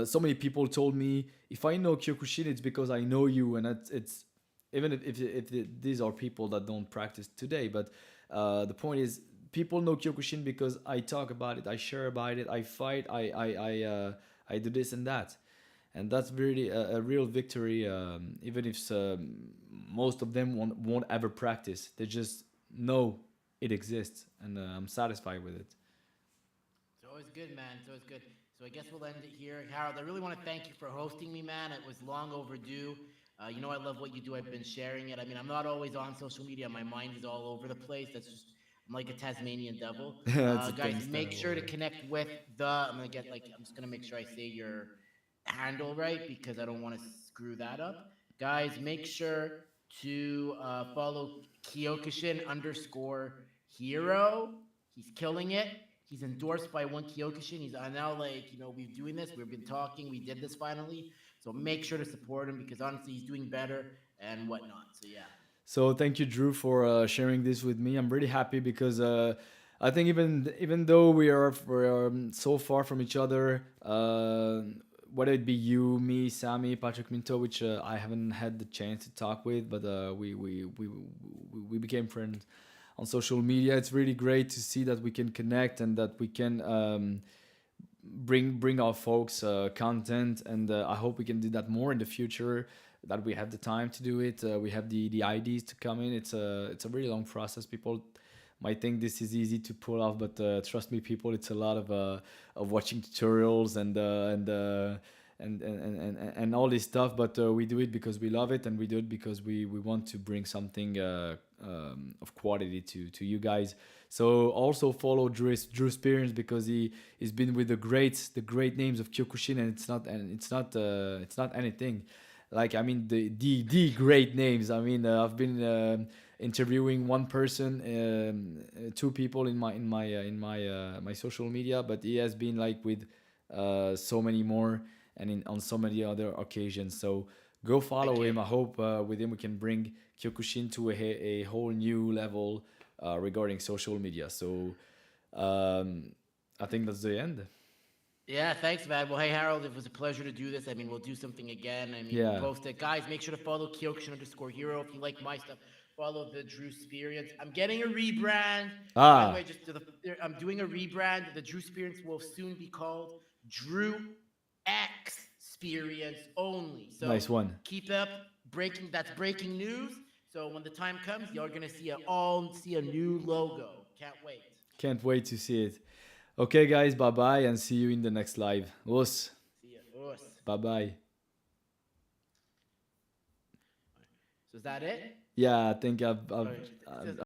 so many people told me if I know Kyokushin, it's because I know you, and it's even if these are people that don't practice today. But the point is, people know Kyokushin because I talk about it, I share about it, I fight, I do this and that, and that's really a real victory. Even if most of them won't ever practice, they just know it exists, and I'm satisfied with it. It's always good, man. It's always good. So I guess we'll end it here. Harold, I really want to thank you for hosting me, man. It was long overdue. I love what you do. I've been sharing it. I mean, I'm not always on social media. My mind is all over the place. That's just, I'm like a Tasmanian devil. That's Guys, make understandable. sure to connect with I'm going to get I'm just going to make sure I say your handle right because I don't want to screw that up. Guys, make sure to follow Kyokushin underscore hero. He's killing it. He's endorsed by one Kyokushin. He's now like, we're doing this. We've been talking. We did this finally. So make sure to support him because honestly, he's doing better and whatnot. So yeah. So thank you, Drew, for sharing this with me. I'm really happy because I think even though we are so far from each other, whether it be you, me, Sammy, Patrick Minto, which I haven't had the chance to talk with, but we became friends on social media. It's really great to see that we can connect and that we can bring our folks content, and I hope we can do that more in the future. That we have the time to do it. We have the ideas to come in. It's a really long process. People might think this is easy to pull off, but trust me, people, it's a lot of watching tutorials and all this stuff. But we do it because we love it, and we do it because we want to bring something of quality to you guys. So also follow Drew Sperience because he's been with the great names of Kyokushin, and it's not anything. Like, I mean, the great names. I mean, I've been interviewing one person, two people in my social media, but he has been like with so many more, and on so many other occasions. So go Thank follow you. him. I hope with him we can bring Kyokushin to a whole new level regarding social media. So um, I think that's the end. Yeah, thanks, man. Well, hey, Harold, it was a pleasure to do this. I mean, we'll do something again. I mean, we'll Yeah. post it. Guys, make sure to follow Kyokushin_hero. If you like my stuff, follow the Drew Sperience. I'm getting a rebrand. By the Ah, way, I'm doing a rebrand. The Drew Sperience will soon be called Drew Experience only. So nice one. keep up. That's breaking news. So when the time comes, you're gonna see a new logo. Can't wait. Can't wait to see it. Okay, guys, bye bye, and see you in the next live. Us. See ya. Us. Bye bye. So is that it? Yeah, I think All right. It says